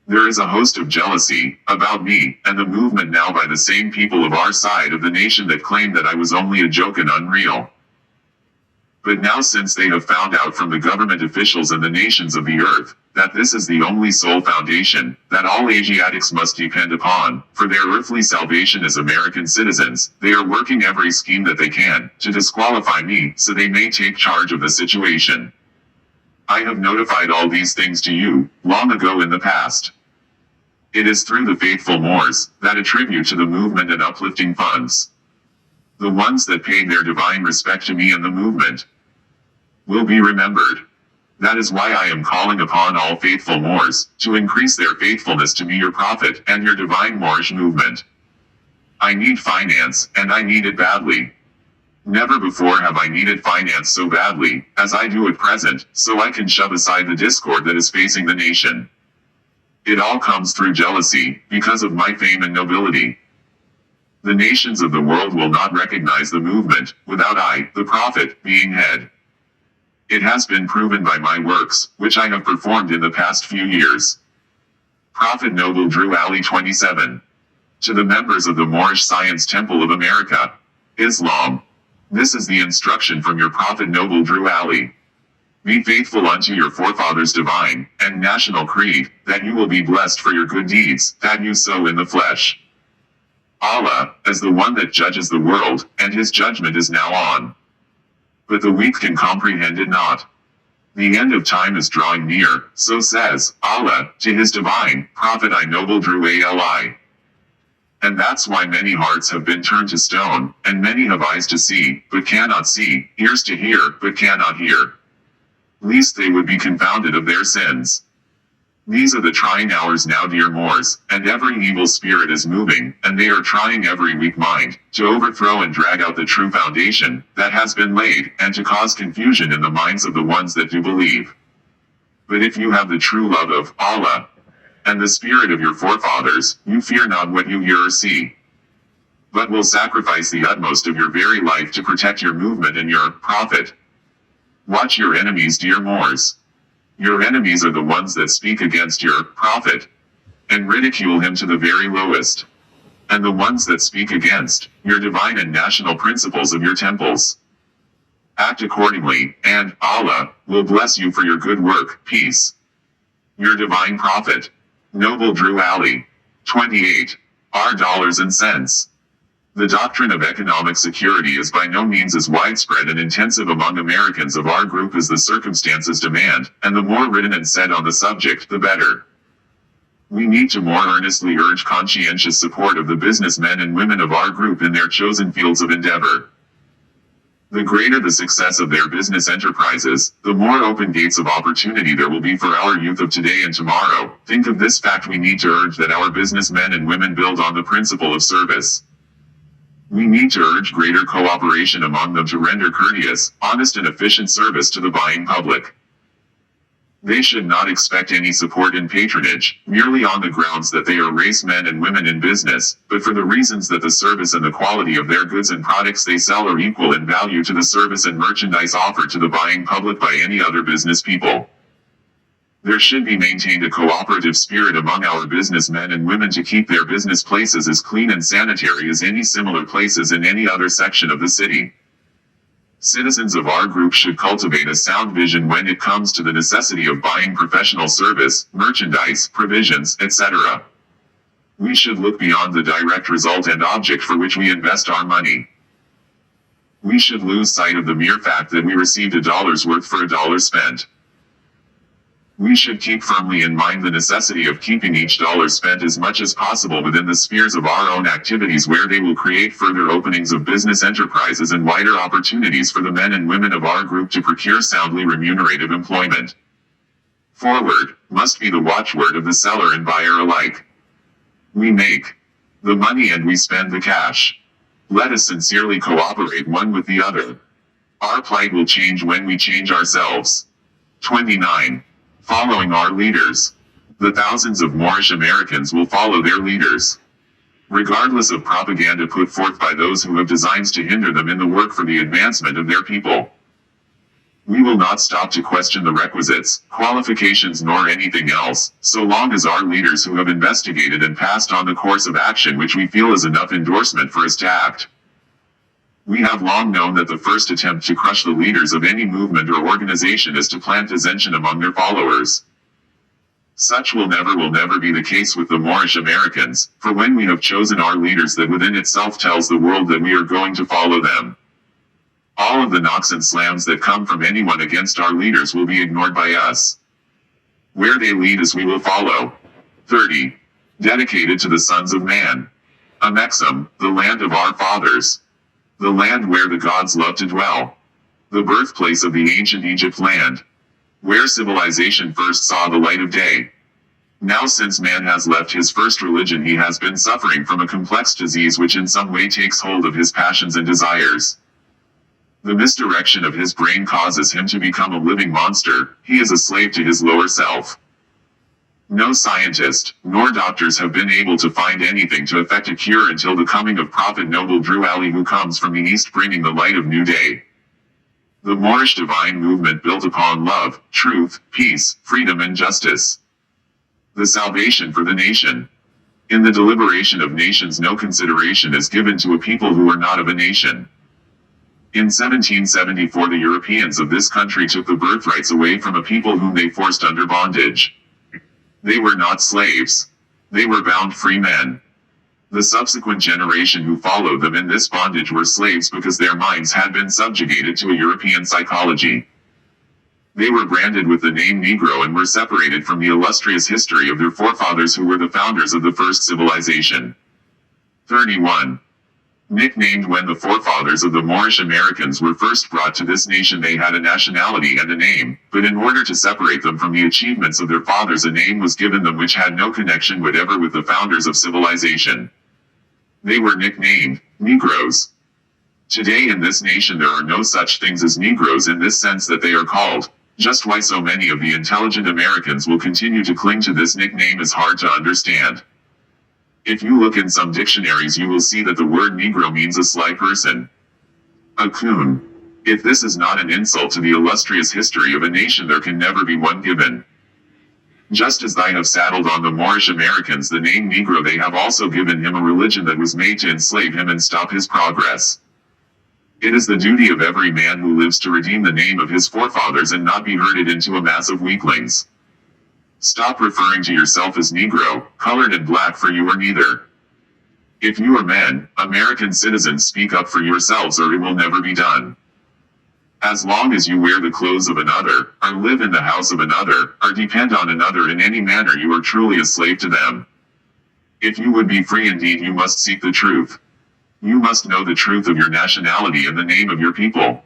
There is a host of jealousy about me and the movement now by the same people of our side of the nation that claim that I was only a joke and unreal. But now, since they have found out from the government officials and the nations of the earth that this is the only sole foundation that all Asiatics must depend upon for their earthly salvation as American citizens, they are working every scheme that they can to disqualify me so they may take charge of the situation. I have notified all these things to you long ago in the past. It is through the faithful Moors that attribute to the movement and uplifting funds. The ones that paid their divine respect to me and the movement will be remembered. That is why I am calling upon all faithful Moors to increase their faithfulness to me, your Prophet, and your divine Moorish movement. I need finance, and I need it badly. Never before have I needed finance so badly as I do at present, so I can shove aside the discord that is facing the nation. It all comes through jealousy, because of my fame and nobility. The nations of the world will not recognize the movement, without I, the Prophet, being head. It has been proven by my works, which I have performed in the past few years. Prophet Noble Du Ali 27. To the members of the Moorish Science Temple of America. Islam. This is the instruction from your Prophet Noble Du Ali. Be faithful unto your forefathers' divine and national creed, that you will be blessed for your good deeds that you sow in the flesh. Allah, as the one that judges the world, and his judgment is now on. But the weak can comprehend it not. The end of time is drawing near, so says Allah to his divine prophet I noble Drew Ali. And that's why many hearts have been turned to stone, and many have eyes to see, but cannot see, ears to hear, but cannot hear. Lest they would be confounded of their sins. These are the trying hours now, dear Moors, and every evil spirit is moving, and they are trying every weak mind, to overthrow and drag out the true foundation that has been laid, and to cause confusion in the minds of the ones that do believe. But if you have the true love of Allah, and the spirit of your forefathers, you fear not what you hear or see, but will sacrifice the utmost of your very life to protect your movement and your prophet. Watch your enemies, dear Moors. Your enemies are the ones that speak against your prophet, and ridicule him to the very lowest, and the ones that speak against your divine and national principles of your temples. Act accordingly, and Allah will bless you for your good work. Peace. Your divine prophet, Noble Drew Ali. 28. Our dollars and cents. The doctrine of economic security is by no means as widespread and intensive among Americans of our group as the circumstances demand, and the more written and said on the subject, the better. We need to more earnestly urge conscientious support of the businessmen and women of our group in their chosen fields of endeavor. The greater the success of their business enterprises, the more open gates of opportunity there will be for our youth of today and tomorrow. Think of this fact: we need to urge that our businessmen and women build on the principle of service. We need to urge greater cooperation among them to render courteous, honest and efficient service to the buying public. They should not expect any support and patronage, merely on the grounds that they are race men and women in business, but for the reasons that the service and the quality of their goods and products they sell are equal in value to the service and merchandise offered to the buying public by any other business people. There should be maintained a cooperative spirit among our businessmen and women to keep their business places as clean and sanitary as any similar places in any other section of the city. Citizens of our group should cultivate a sound vision when it comes to the necessity of buying professional service, merchandise, provisions, etc. We should look beyond the direct result and object for which we invest our money. We should lose sight of the mere fact that we received $1's worth for $1 spent. We should keep firmly in mind the necessity of keeping each dollar spent as much as possible within the spheres of our own activities, where they will create further openings of business enterprises and wider opportunities for the men and women of our group to procure soundly remunerative employment. Forward must be the watchword of the seller and buyer alike. We make the money and we spend the cash. Let us sincerely cooperate one with the other. Our plight will change when we change ourselves. 29. Following our leaders. The thousands of Moorish Americans will follow their leaders, regardless of propaganda put forth by those who have designs to hinder them in the work for the advancement of their people. We will not stop to question the requisites, qualifications nor anything else, so long as our leaders who have investigated and passed on the course of action which we feel is enough endorsement for us to act. We have long known that the first attempt to crush the leaders of any movement or organization is to plant dissension among their followers. Such will never be the case with the Moorish Americans, for when we have chosen our leaders, that within itself tells the world that we are going to follow them. All of the knocks and slams that come from anyone against our leaders will be ignored by us. Where they lead us we will follow. 30. Dedicated to the sons of man. Amexem, the land of our fathers. The land where the gods love to dwell. The birthplace of the ancient Egypt land, where civilization first saw the light of day. Now since man has left his first religion, he has been suffering from a complex disease which in some way takes hold of his passions and desires. The misdirection of his brain causes him to become a living monster. He is a slave to his lower self. No scientist, nor doctors have been able to find anything to effect a cure until the coming of Prophet Noble Drew Ali, who comes from the east bringing the light of new day. The Moorish divine movement built upon love, truth, peace, freedom and justice. The salvation for the nation. In the deliberation of nations no consideration is given to a people who are not of a nation. In 1774 the Europeans of this country took the birthrights away from a people whom they forced under bondage. They were not slaves. They were bound free men. The subsequent generation who followed them in this bondage were slaves because their minds had been subjugated to a European psychology. They were branded with the name Negro and were separated from the illustrious history of their forefathers who were the founders of the first civilization. 31. Nicknamed when the forefathers of the Moorish Americans were first brought to this nation, they had a nationality and a name, but in order to separate them from the achievements of their fathers, a name was given them which had no connection whatever with the founders of civilization. They were nicknamed Negroes. Today in this nation there are no such things as Negroes in this sense that they are called. Just why so many of the intelligent Americans will continue to cling to this nickname is hard to understand. If you look in some dictionaries you will see that the word Negro means a sly person. A coon. If this is not an insult to the illustrious history of a nation, there can never be one given. Just as they have saddled on the Moorish Americans the name Negro, they have also given him a religion that was made to enslave him and stop his progress. It is the duty of every man who lives to redeem the name of his forefathers and not be herded into a mass of weaklings. Stop referring to yourself as Negro, colored and black, for you are neither. If you are men, American citizens, speak up for yourselves or it will never be done. As long as you wear the clothes of another, or live in the house of another, or depend on another in any manner, you are truly a slave to them. If you would be free indeed, you must seek the truth. You must know the truth of your nationality and the name of your people.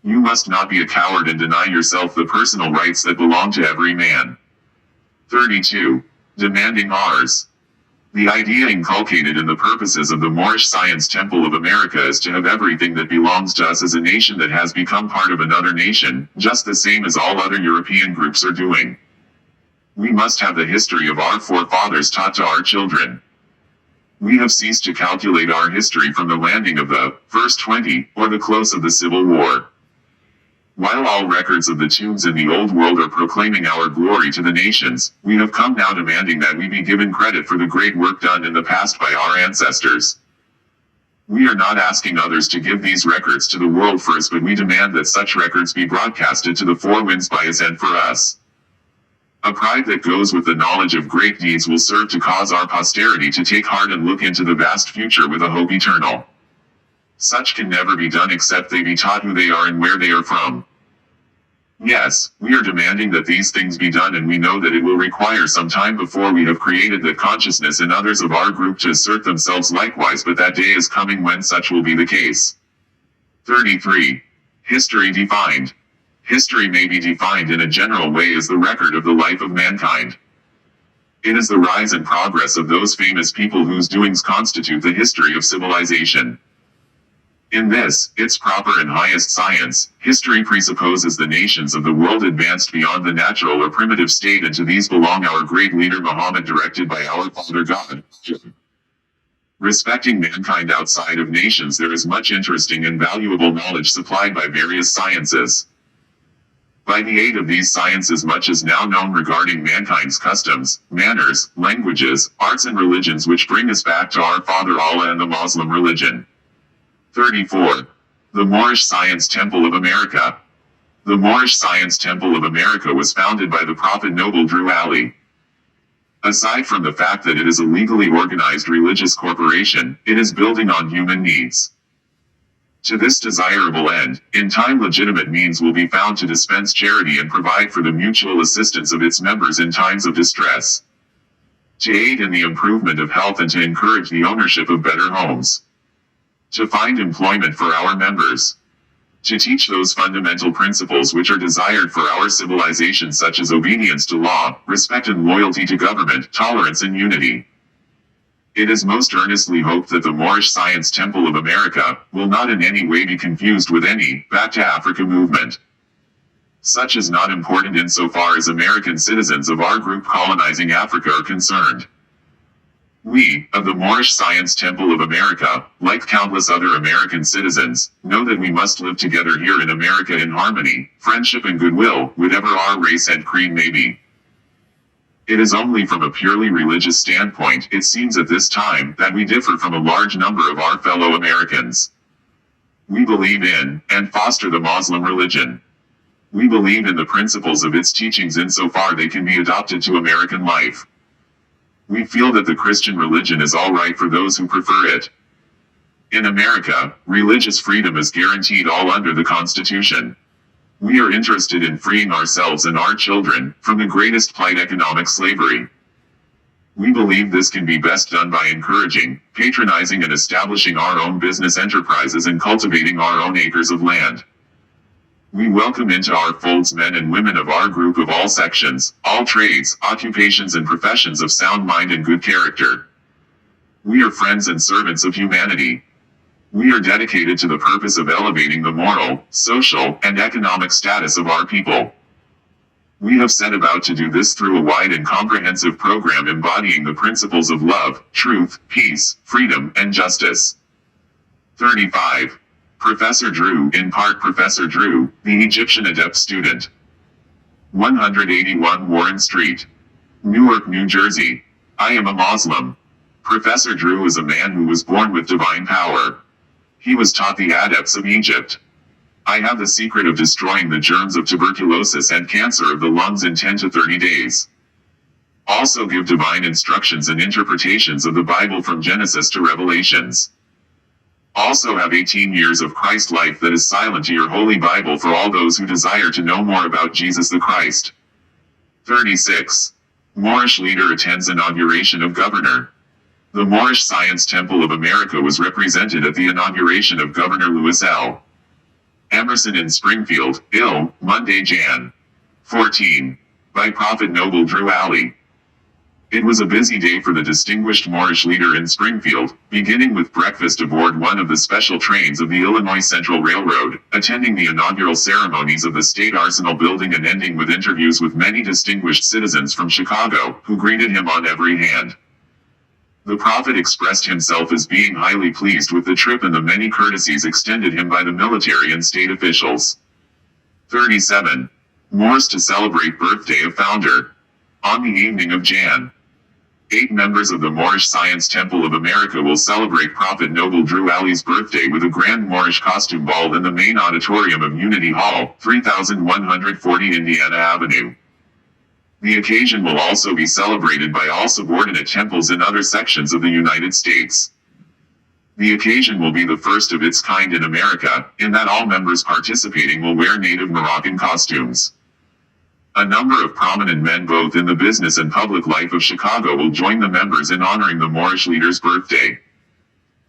You must not be a coward and deny yourself the personal rights that belong to every man. 32. Demanding ours. The idea inculcated in the purposes of the Moorish Science Temple of America is to have everything that belongs to us as a nation that has become part of another nation, just the same as all other European groups are doing. We must have the history of our forefathers taught to our children. We have ceased to calculate our history from the landing of the first 20, or the close of the Civil War. While all records of the tombs in the Old World are proclaiming our glory to the nations, we have come now demanding that we be given credit for the great work done in the past by our ancestors. We are not asking others to give these records to the world for us, but we demand that such records be broadcasted to the four winds by us and for us. A pride that goes with the knowledge of great deeds will serve to cause our posterity to take heart and look into the vast future with a hope eternal. Such can never be done except they be taught who they are and where they are from. Yes, we are demanding that these things be done, and we know that it will require some time before we have created the consciousness in others of our group to assert themselves likewise, but that day is coming when such will be the case. 33. History defined. History may be defined in a general way as the record of the life of mankind. It is the rise and progress of those famous people whose doings constitute the history of civilization. In this, its proper and highest science, history presupposes the nations of the world advanced beyond the natural or primitive state, and to these belong our great leader Muhammad, directed by our Father God. Respecting mankind outside of nations, there is much interesting and valuable knowledge supplied by various sciences. By the aid of these sciences, much is now known regarding mankind's customs, manners, languages, arts and religions, which bring us back to our Father Allah and the Muslim religion. 34. The Moorish Science Temple of America. The Moorish Science Temple of America was founded by the Prophet Noble Drew Ali. Aside from the fact that it is a legally organized religious corporation, it is building on human needs. To this desirable end, in time legitimate means will be found to dispense charity and provide for the mutual assistance of its members in times of distress. To aid in the improvement of health and to encourage the ownership of better homes. To find employment for our members. To teach those fundamental principles which are desired for our civilization, such as obedience to law, respect and loyalty to government, tolerance and unity. It is most earnestly hoped that the Moorish Science Temple of America will not in any way be confused with any Back to Africa movement. Such is not important insofar as American citizens of our group colonizing Africa are concerned. We, of the Moorish Science Temple of America, like countless other American citizens, know that we must live together here in America in harmony, friendship and goodwill, whatever our race and creed may be. It is only from a purely religious standpoint, it seems at this time, that we differ from a large number of our fellow Americans. We believe in, and foster the Muslim religion. We believe in the principles of its teachings insofar they can be adopted to American life. We feel that the Christian religion is all right for those who prefer it. In America, religious freedom is guaranteed all under the Constitution. We are interested in freeing ourselves and our children from the greatest plight, economic slavery. We believe this can be best done by encouraging, patronizing and establishing our own business enterprises and cultivating our own acres of land. We welcome into our folds men and women of our group of all sections, all trades, occupations and professions of sound mind and good character. We are friends and servants of humanity. We are dedicated to the purpose of elevating the moral, social, and economic status of our people. We have set about to do this through a wide and comprehensive program embodying the principles of love, truth, peace, freedom, and justice. 35. Professor Drew, in part Professor Drew, the Egyptian adept student. 181 Warren Street, Newark, New Jersey. I am a Muslim. Professor Drew is a man who was born with divine power. He was taught the adepts of Egypt. I have the secret of destroying the germs of tuberculosis and cancer of the lungs in 10 to 30 days. Also give divine instructions and interpretations of the Bible from Genesis to Revelations. Also have 18 years of Christ life that is silent to your Holy Bible for all those who desire to know more about Jesus the Christ. 36. Moorish leader attends inauguration of governor. The Moorish Science Temple of America was represented at the inauguration of Governor Lewis L. Emerson in Springfield, Ill, Monday, Jan. 14. By Prophet Noble Drew Alley. It was a busy day for the distinguished Moorish leader in Springfield, beginning with breakfast aboard one of the special trains of the Illinois Central Railroad, attending the inaugural ceremonies of the State Arsenal building and ending with interviews with many distinguished citizens from Chicago, who greeted him on every hand. The prophet expressed himself as being highly pleased with the trip and the many courtesies extended him by the military and state officials. 37. Moors to celebrate birthday of founder. On the evening of Jan. 8 members of the Moorish Science Temple of America will celebrate Prophet Noble Drew Alley's birthday with a grand Moorish costume ball in the main auditorium of Unity Hall, 3140 Indiana Avenue. The occasion will also be celebrated by all subordinate temples in other sections of the United States. The occasion will be the first of its kind in America, in that all members participating will wear native Moroccan costumes. A number of prominent men both in the business and public life of Chicago will join the members in honoring the Moorish leader's birthday.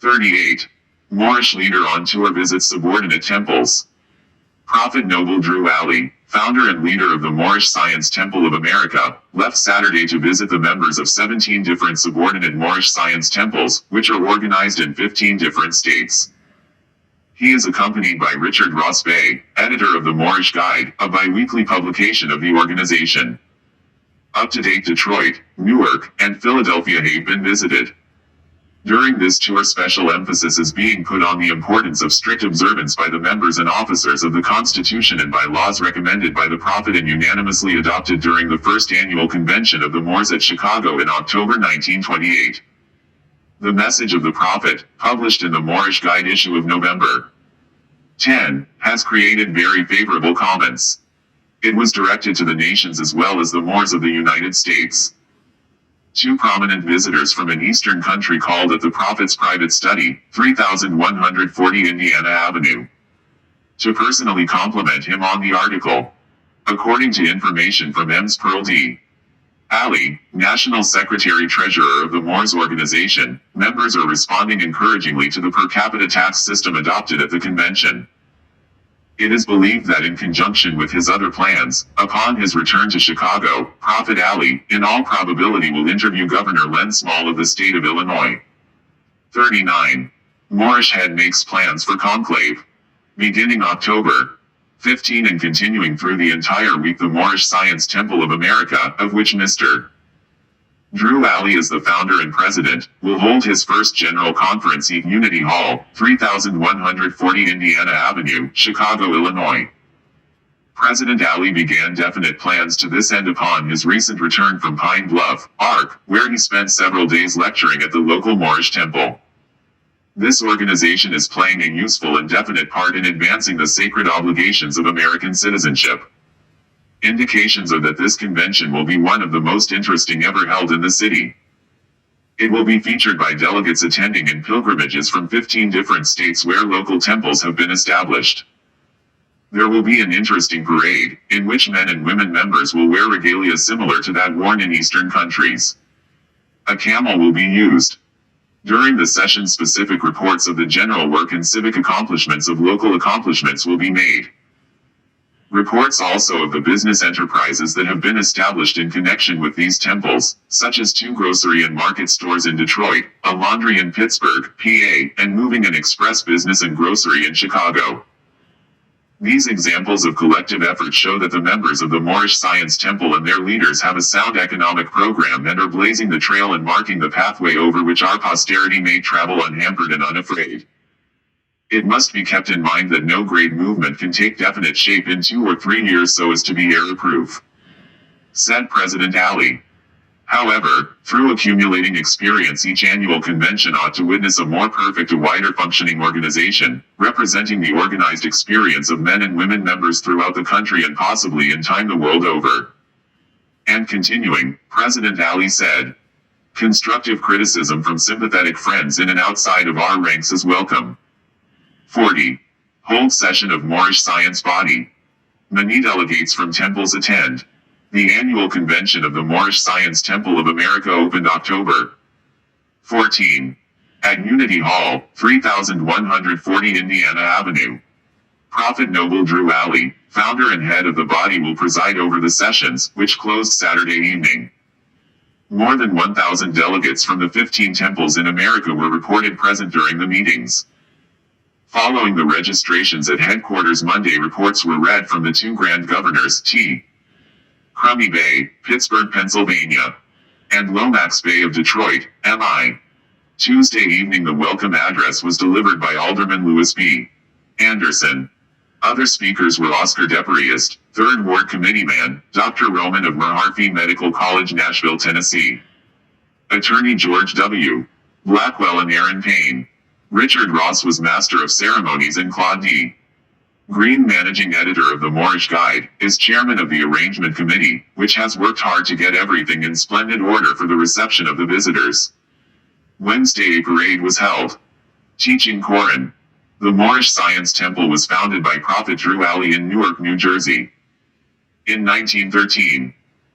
38. Moorish leader on tour visits subordinate temples. Prophet Noble Drew Alley, founder and leader of the Moorish Science Temple of America, left Saturday to visit the members of 17 different subordinate Moorish Science temples, which are organized in 15 different states. He is accompanied by Richard Ross Bay, editor of the Moorish Guide, a bi-weekly publication of the organization. Up-to-date Detroit, Newark, and Philadelphia have been visited. During this tour, special emphasis is being put on the importance of strict observance by the members and officers of the Constitution and by laws recommended by the Prophet and unanimously adopted during the first annual convention of the Moors at Chicago in October 1928. The Message of the Prophet, published in the Moorish Guide issue of November 10, has created very favorable comments. It was directed to the nations as well as the Moors of the United States. 2 prominent visitors from an eastern country called at the Prophet's private study, 3140 Indiana Avenue, to personally compliment him on the article. According to information from Ms. Pearl D. Alley, National Secretary-Treasurer of the Moors Organization, members are responding encouragingly to the per capita tax system adopted at the convention. It is believed that in conjunction with his other plans, upon his return to Chicago, Prophet Alley, in all probability will interview Governor Len Small of the state of Illinois. 39. Moorish head makes plans for conclave. Beginning October 15 and continuing through the entire week, the Moorish Science Temple of America, of which Mr. Drew Alley is the founder and president, will hold his first general conference at Unity Hall, 3140 Indiana Avenue, Chicago, Illinois. President Alley began definite plans to this end upon his recent return from Pine Bluff, Ark, where he spent several days lecturing at the local Moorish temple. This organization is playing a useful and definite part in advancing the sacred obligations of American citizenship. Indications are that this convention will be one of the most interesting ever held in the city. It will be featured by delegates attending in pilgrimages from 15 different states where local temples have been established. There will be an interesting parade, in which men and women members will wear regalia similar to that worn in Eastern countries. A camel will be used. During the session, specific reports of the general work and civic accomplishments of local accomplishments will be made. Reports also of the business enterprises that have been established in connection with these temples, such as 2 grocery and market stores in Detroit, a laundry in Pittsburgh, PA, and moving and express business and grocery in Chicago. These examples of collective effort show that the members of the Moorish Science Temple and their leaders have a sound economic program and are blazing the trail and marking the pathway over which our posterity may travel unhampered and unafraid. It must be kept in mind that no great movement can take definite shape in 2 or 3 years so as to be error-proof, said President Ali. However, through accumulating experience, each annual convention ought to witness a more perfect, a wider functioning organization, representing the organized experience of men and women members throughout the country and possibly in time the world over. And continuing, President Ali said, "Constructive criticism from sympathetic friends in and outside of our ranks is welcome." 40. Hold session of Moorish Science Body. Many delegates from temples attend. The annual convention of the Moorish Science Temple of America opened October 14. At Unity Hall, 3140 Indiana Avenue. Prophet Noble Drew Ali, founder and head of the body, will preside over the sessions, which closed Saturday evening. More than 1,000 delegates from the 15 temples in America were reported present during the meetings. Following the registrations at headquarters Monday, reports were read from the 2 grand governors, T. Crummy Bay, Pittsburgh, Pennsylvania, and Lomax Bay of Detroit, MI. Tuesday evening the welcome address was delivered by Alderman Louis B. Anderson. Other speakers were Oscar Depriest, 3rd Ward Committeeman, Dr. Roman of Mahaffey Medical College, Nashville, Tennessee. Attorney George W. Blackwell and Aaron Payne. Richard Ross was Master of Ceremonies, and Claude D. Green, managing editor of the Moorish Guide, is chairman of the arrangement committee, which has worked hard to get everything in splendid order for the reception of the visitors. Wednesday a parade was held. Teaching Koran. The Moorish Science Temple was founded by Prophet Drew Ali in Newark, New Jersey, in 1913.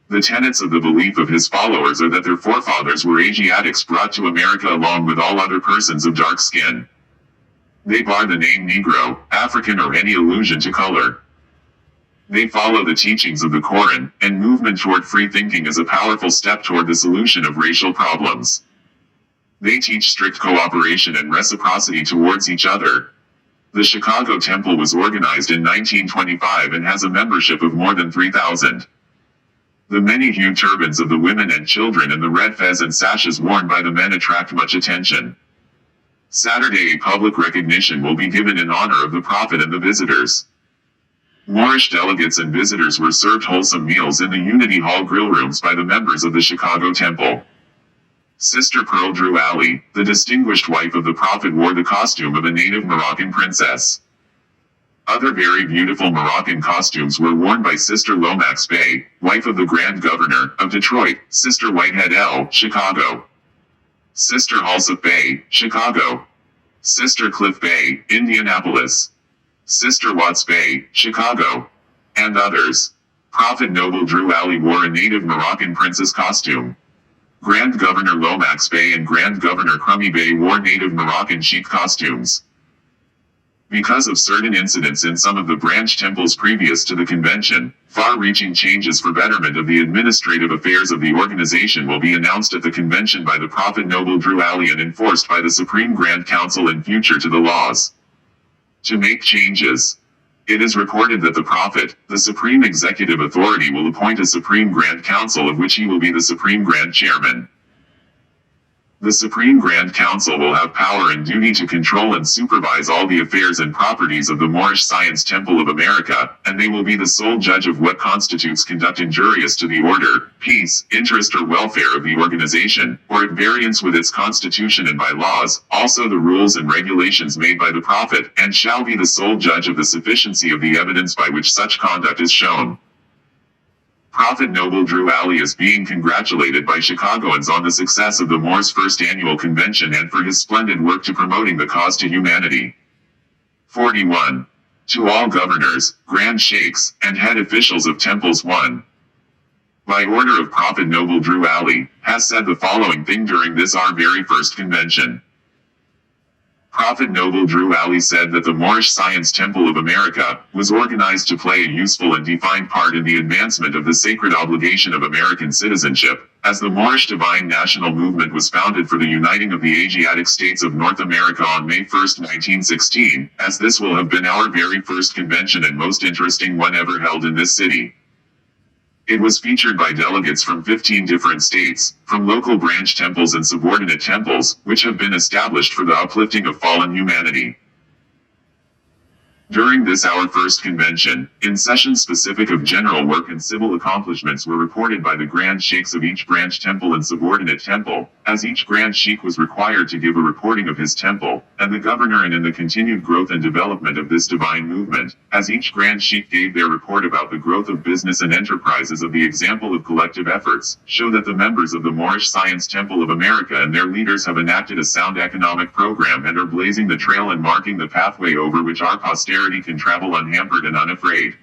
The tenets of the belief of his followers are that their forefathers were Asiatics brought to America along with all other persons of dark skin. They bar the name Negro, African, or any allusion to color. They follow the teachings of the Koran, and movement toward free thinking is a powerful step toward the solution of racial problems. They teach strict cooperation and reciprocity towards each other. The Chicago Temple was organized in 1925 and has a membership of more than 3,000. The many-hued turbans of the women and children and the red fez and sashes worn by the men attract much attention. Saturday a public recognition will be given in honor of the Prophet and the visitors. Moorish delegates and visitors were served wholesome meals in the Unity Hall grill rooms by the members of the Chicago Temple. Sister Pearl Drew Ali, the distinguished wife of the Prophet, wore the costume of a native Moroccan princess. Other very beautiful Moroccan costumes were worn by Sister Lomax Bay, wife of the Grand Governor of Detroit, Sister Whitehead L., Chicago, Sister Halseth Bay, Chicago, Sister Cliff Bay, Indianapolis, Sister Watts Bay, Chicago, and others. Prophet Noble Drew Ali wore a native Moroccan princess costume. Grand Governor Lomax Bay and Grand Governor Crummy Bay wore native Moroccan chic costumes. Because of certain incidents in some of the branch temples previous to the convention, far-reaching changes for betterment of the administrative affairs of the organization will be announced at the convention by the Prophet Noble Drew Ali and enforced by the Supreme Grand Council in future to the laws. To make changes, it is reported that the Prophet, the Supreme Executive Authority, will appoint a Supreme Grand Council of which he will be the Supreme Grand Chairman. The Supreme Grand Council will have power and duty to control and supervise all the affairs and properties of the Moorish Science Temple of America, and they will be the sole judge of what constitutes conduct injurious to the order, peace, interest, or welfare of the organization, or at variance with its constitution and by laws, also the rules and regulations made by the Prophet, and shall be the sole judge of the sufficiency of the evidence by which such conduct is shown. Prophet Noble Drew Ali is being congratulated by Chicagoans on the success of the Moors' first annual convention and for his splendid work to promoting the cause to humanity. 41. To all governors, grand sheikhs, and head officials of temples 1. By order of Prophet Noble Drew Ali, has said the following thing during this our very first convention. Prophet Noble Drew Ali said that the Moorish Science Temple of America was organized to play a useful and defined part in the advancement of the sacred obligation of American citizenship, as the Moorish Divine National Movement was founded for the uniting of the Asiatic states of North America on May 1, 1916, as this will have been our very first convention and most interesting one ever held in this city. It was featured by delegates from 15 different states, from local branch temples and subordinate temples, which have been established for the uplifting of fallen humanity. During this our first convention, in sessions specific of general work and civil accomplishments were reported by the grand sheikhs of each branch temple and subordinate temple, as each grand sheikh was required to give a reporting of his temple, and the governor and in the continued growth and development of this divine movement, as each grand sheikh gave their report about the growth of business and enterprises of the example of collective efforts, show that the members of the Moorish Science Temple of America and their leaders have enacted a sound economic program and are blazing the trail and marking the pathway over which our posterity can travel unhampered and unafraid.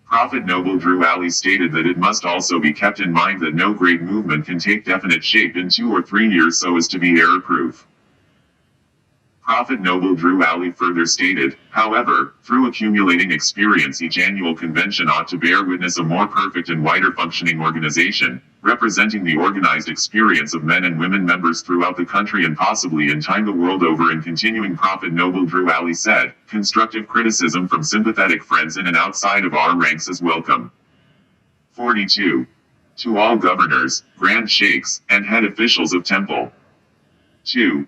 Prophet Noble Drew Ali stated that it must also be kept in mind that no great movement can take definite shape in 2 or 3 years so as to be error-proof. Prophet Noble Drew Ali further stated, however, through accumulating experience each annual convention ought to bear witness a more perfect and wider functioning organization, representing the organized experience of men and women members throughout the country and possibly in time the world over. And continuing, Prophet Noble Drew Ali said, constructive criticism from sympathetic friends in and outside of our ranks is welcome. 42. To all governors, grand sheikhs, and head officials of temple. 2.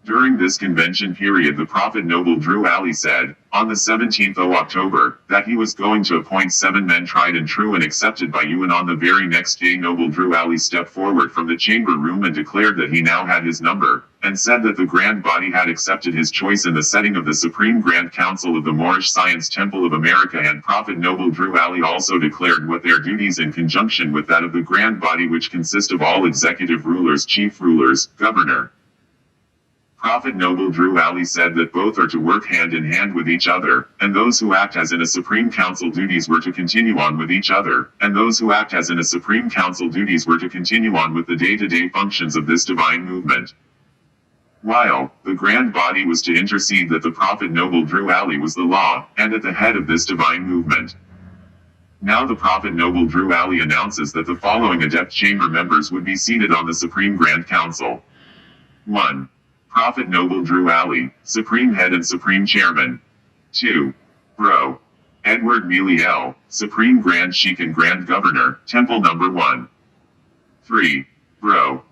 During this convention period the Prophet Noble Drew Ali said, on the 17th of October, that he was going to appoint 7 men tried and true and accepted by you, and on the very next day Noble Drew Ali stepped forward from the chamber room and declared that he now had his number, and said that the Grand Body had accepted his choice in the setting of the Supreme Grand Council of the Moorish Science Temple of America, and Prophet Noble Drew Ali also declared what their duties in conjunction with that of the Grand Body, which consist of all executive rulers, chief rulers, governor. Prophet Noble Drew Ali said that both are to work hand in hand with each other, and those who act as in a Supreme Council duties were to continue on with each other, and those who act as in a Supreme Council duties were to continue on with the day-to-day functions of this divine movement. While the Grand Body was to intercede that the Prophet Noble Drew Ali was the law, and at the head of this divine movement. Now the Prophet Noble Drew Ali announces that the following adept chamber members would be seated on the Supreme Grand Council. 1. Prophet Noble Drew Ali, Supreme Head and Supreme Chairman. 2. Bro. Edward Meliel, Supreme Grand Sheikh and Grand Governor, Temple Number 1. 3. Bro.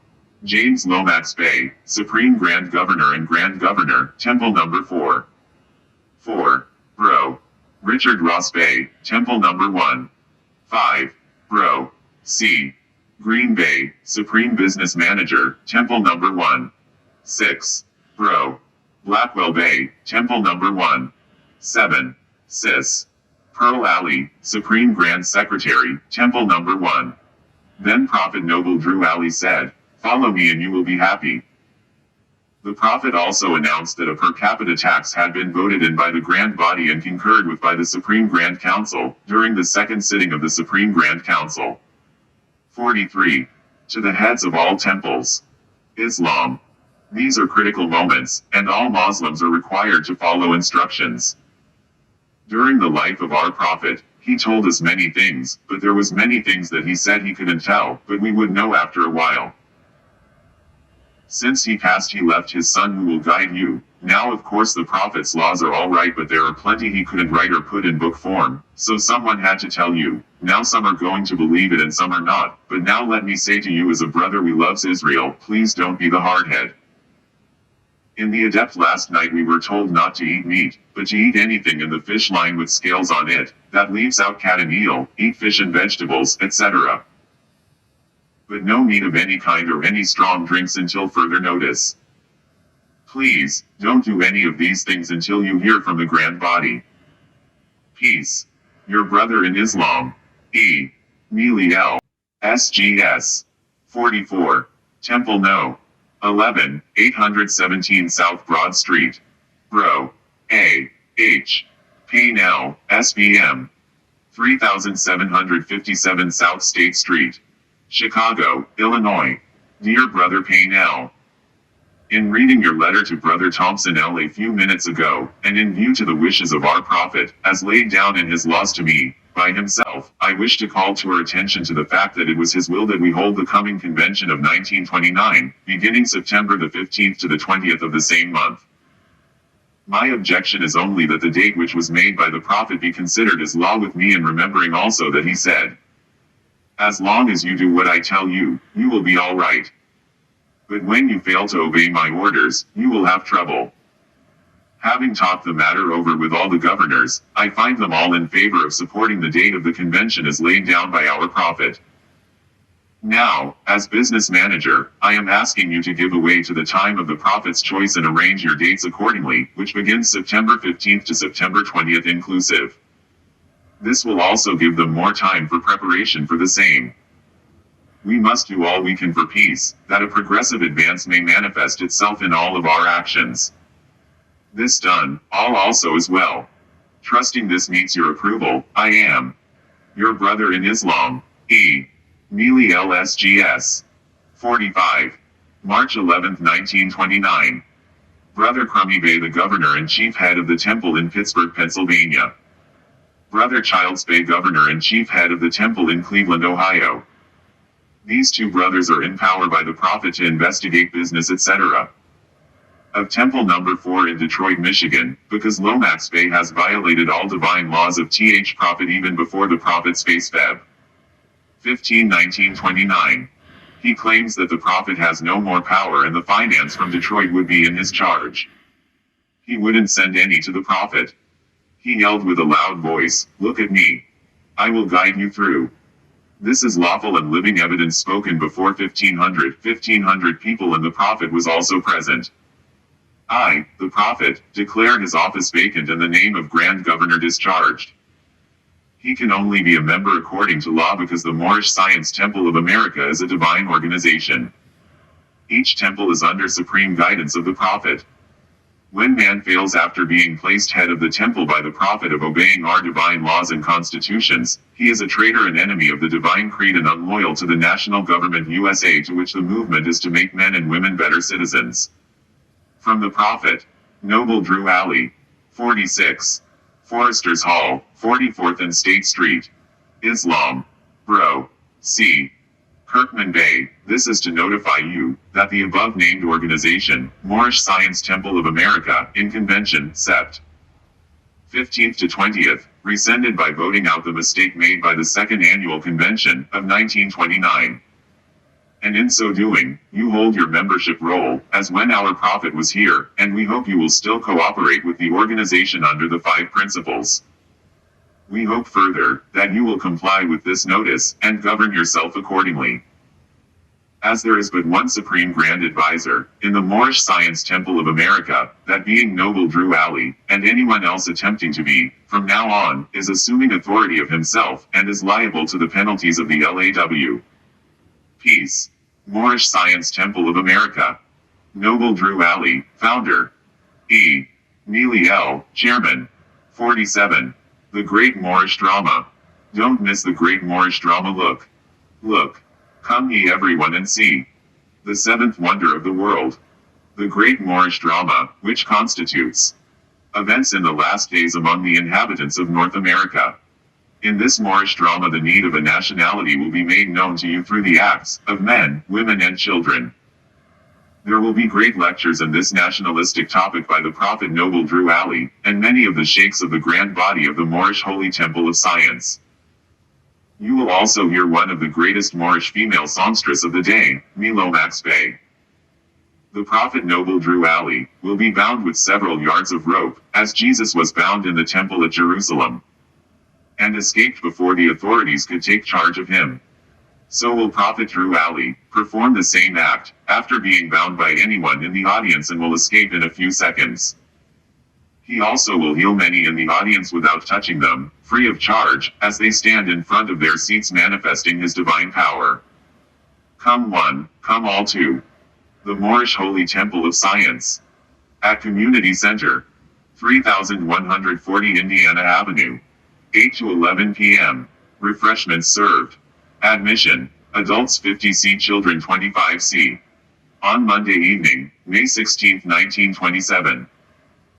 James Lomax Bey, Supreme Grand Governor and Grand Governor, Temple Number 4. 4. Bro. Richard Ross Bey, Temple Number 1. 5. Bro. C. Green Bay, Supreme Business Manager, Temple Number 1. 6. Bro. Blackwell Bay, Temple Number 1. 7. Sis. Pearl Ali, Supreme Grand Secretary, Temple Number 1. Then Prophet Noble Drew Ali said, follow me and you will be happy. The Prophet also announced that a per capita tax had been voted in by the Grand Body and concurred with by the Supreme Grand Council, during the second sitting of the Supreme Grand Council. 43. To the heads of all temples. Islam. These are critical moments, and all Muslims are required to follow instructions. During the life of our Prophet, he told us many things, but there was many things that he said he couldn't tell, but we would know after a while. Since he passed he left his son who will guide you. Now of course the Prophet's laws are all right, but there are plenty he couldn't write or put in book form, so someone had to tell you. Now some are going to believe it and some are not, but now let me say to you as a brother we loves Israel, please don't be the hardhead. In the adept last night we were told not to eat meat, but to eat anything in the fish line with scales on it, that leaves out cat and eel, eat fish and vegetables, etc. But no meat of any kind or any strong drinks until further notice. Please, don't do any of these things until you hear from the Grand Body. Peace. Your brother in Islam. E. Mealy L. SGS. 44. Temple No. 11, 817 South Broad Street. Bro. A. H. Payne L. SBM. 3757 South State Street. Chicago, Illinois. Dear Brother Payne L. In reading your letter to Brother Thompson L. a few minutes ago, and in view to the wishes of our Prophet, as laid down in his laws to me, by himself, I wish to call to our attention to the fact that it was his will that we hold the coming convention of 1929, beginning September the 15th to the 20th of the same month. My objection is only that the date which was made by the Prophet be considered as law with me, and remembering also that he said, as long as you do what I tell you, you will be all right. But when you fail to obey my orders, you will have trouble. Having talked the matter over with all the governors, I find them all in favor of supporting the date of the convention as laid down by our Prophet. Now, as business manager, I am asking you to give away to the time of the Prophet's choice and arrange your dates accordingly, which begins September 15th to September 20th inclusive. This will also give them more time for preparation for the same. We must do all we can for peace, that a progressive advance may manifest itself in all of our actions. This done, all also is well. Trusting this meets your approval, I am your brother in Islam, E. Mealy LSGS. 45. March 11, 1929. Brother Crummy Bay, the Governor and Chief Head of the Temple in Pittsburgh, Pennsylvania. Brother Childs Bay, Governor and Chief Head of the Temple in Cleveland, Ohio. These two brothers are in power by the Prophet to investigate business, etc. Of Temple Number 4 in Detroit, Michigan, because Lomax Bay has violated all divine laws of Th Prophet even before the Prophet's face Feb. 15/1929. He claims that the Prophet has no more power and the finance from Detroit would be in his charge. He wouldn't send any to the Prophet. He yelled with a loud voice, "Look at me. I will guide you through." This is lawful and living evidence spoken before 1500 people, and the Prophet was also present. I, the Prophet, declare his office vacant and the name of Grand Governor discharged. He can only be a member according to law because the Moorish Science Temple of America is a divine organization. Each temple is under supreme guidance of the Prophet. When man fails after being placed head of the temple by the Prophet of obeying our divine laws and constitutions, he is a traitor and enemy of the divine creed and unloyal to the national government USA, to which the movement is to make men and women better citizens. From the Prophet. Noble Drew Alley. 46. Foresters Hall, 44th and State Street. Islam. Bro. C. Kirkman Bay. This is to notify you that the above-named organization, Moorish Science Temple of America, in convention, Sept. 15th to 20th, rescinded by voting out the mistake made by the Second Annual Convention of 1929. And in so doing, you hold your membership roll, as when our Prophet was here, and we hope you will still cooperate with the organization under the 5 principles. We hope further, that you will comply with this notice, and govern yourself accordingly. As there is but one Supreme Grand Advisor, in the Moorish Science Temple of America, that being Noble Drew Alley, and anyone else attempting to be, from now on, is assuming authority of himself, and is liable to the penalties of the LAW. Peace. Moorish Science Temple of America. Noble Drew Alley, Founder. E. Mealy L., Chairman. 47. The Great Moorish Drama. Don't miss the Great Moorish Drama. Look. Look. Come ye everyone and see. The seventh wonder of the world. The Great Moorish Drama, which constitutes events in the last days among the inhabitants of North America. In this Moorish drama, the need of a nationality will be made known to you through the acts of men, women and children. There will be great lectures on this nationalistic topic by the Prophet Noble Drew Alley, and many of the sheikhs of the grand body of the Moorish Holy Temple of Science. You will also hear one of the greatest Moorish female songstress of the day, Lomax Bay. The Prophet Noble Drew Alley will be bound with several yards of rope, as Jesus was bound in the temple at Jerusalem, and escaped before the authorities could take charge of him. So will Prophet Drew Alley perform the same act, after being bound by anyone in the audience, and will escape in a few seconds. He also will heal many in the audience without touching them, free of charge, as they stand in front of their seats manifesting his divine power. Come one, come all two. The Moorish Holy Temple of Science. At Community Center. 3140 Indiana Avenue. 8 to 11 p.m. Refreshments served. Admission. Adults 50C, children 25C. On Monday evening, May 16, 1927.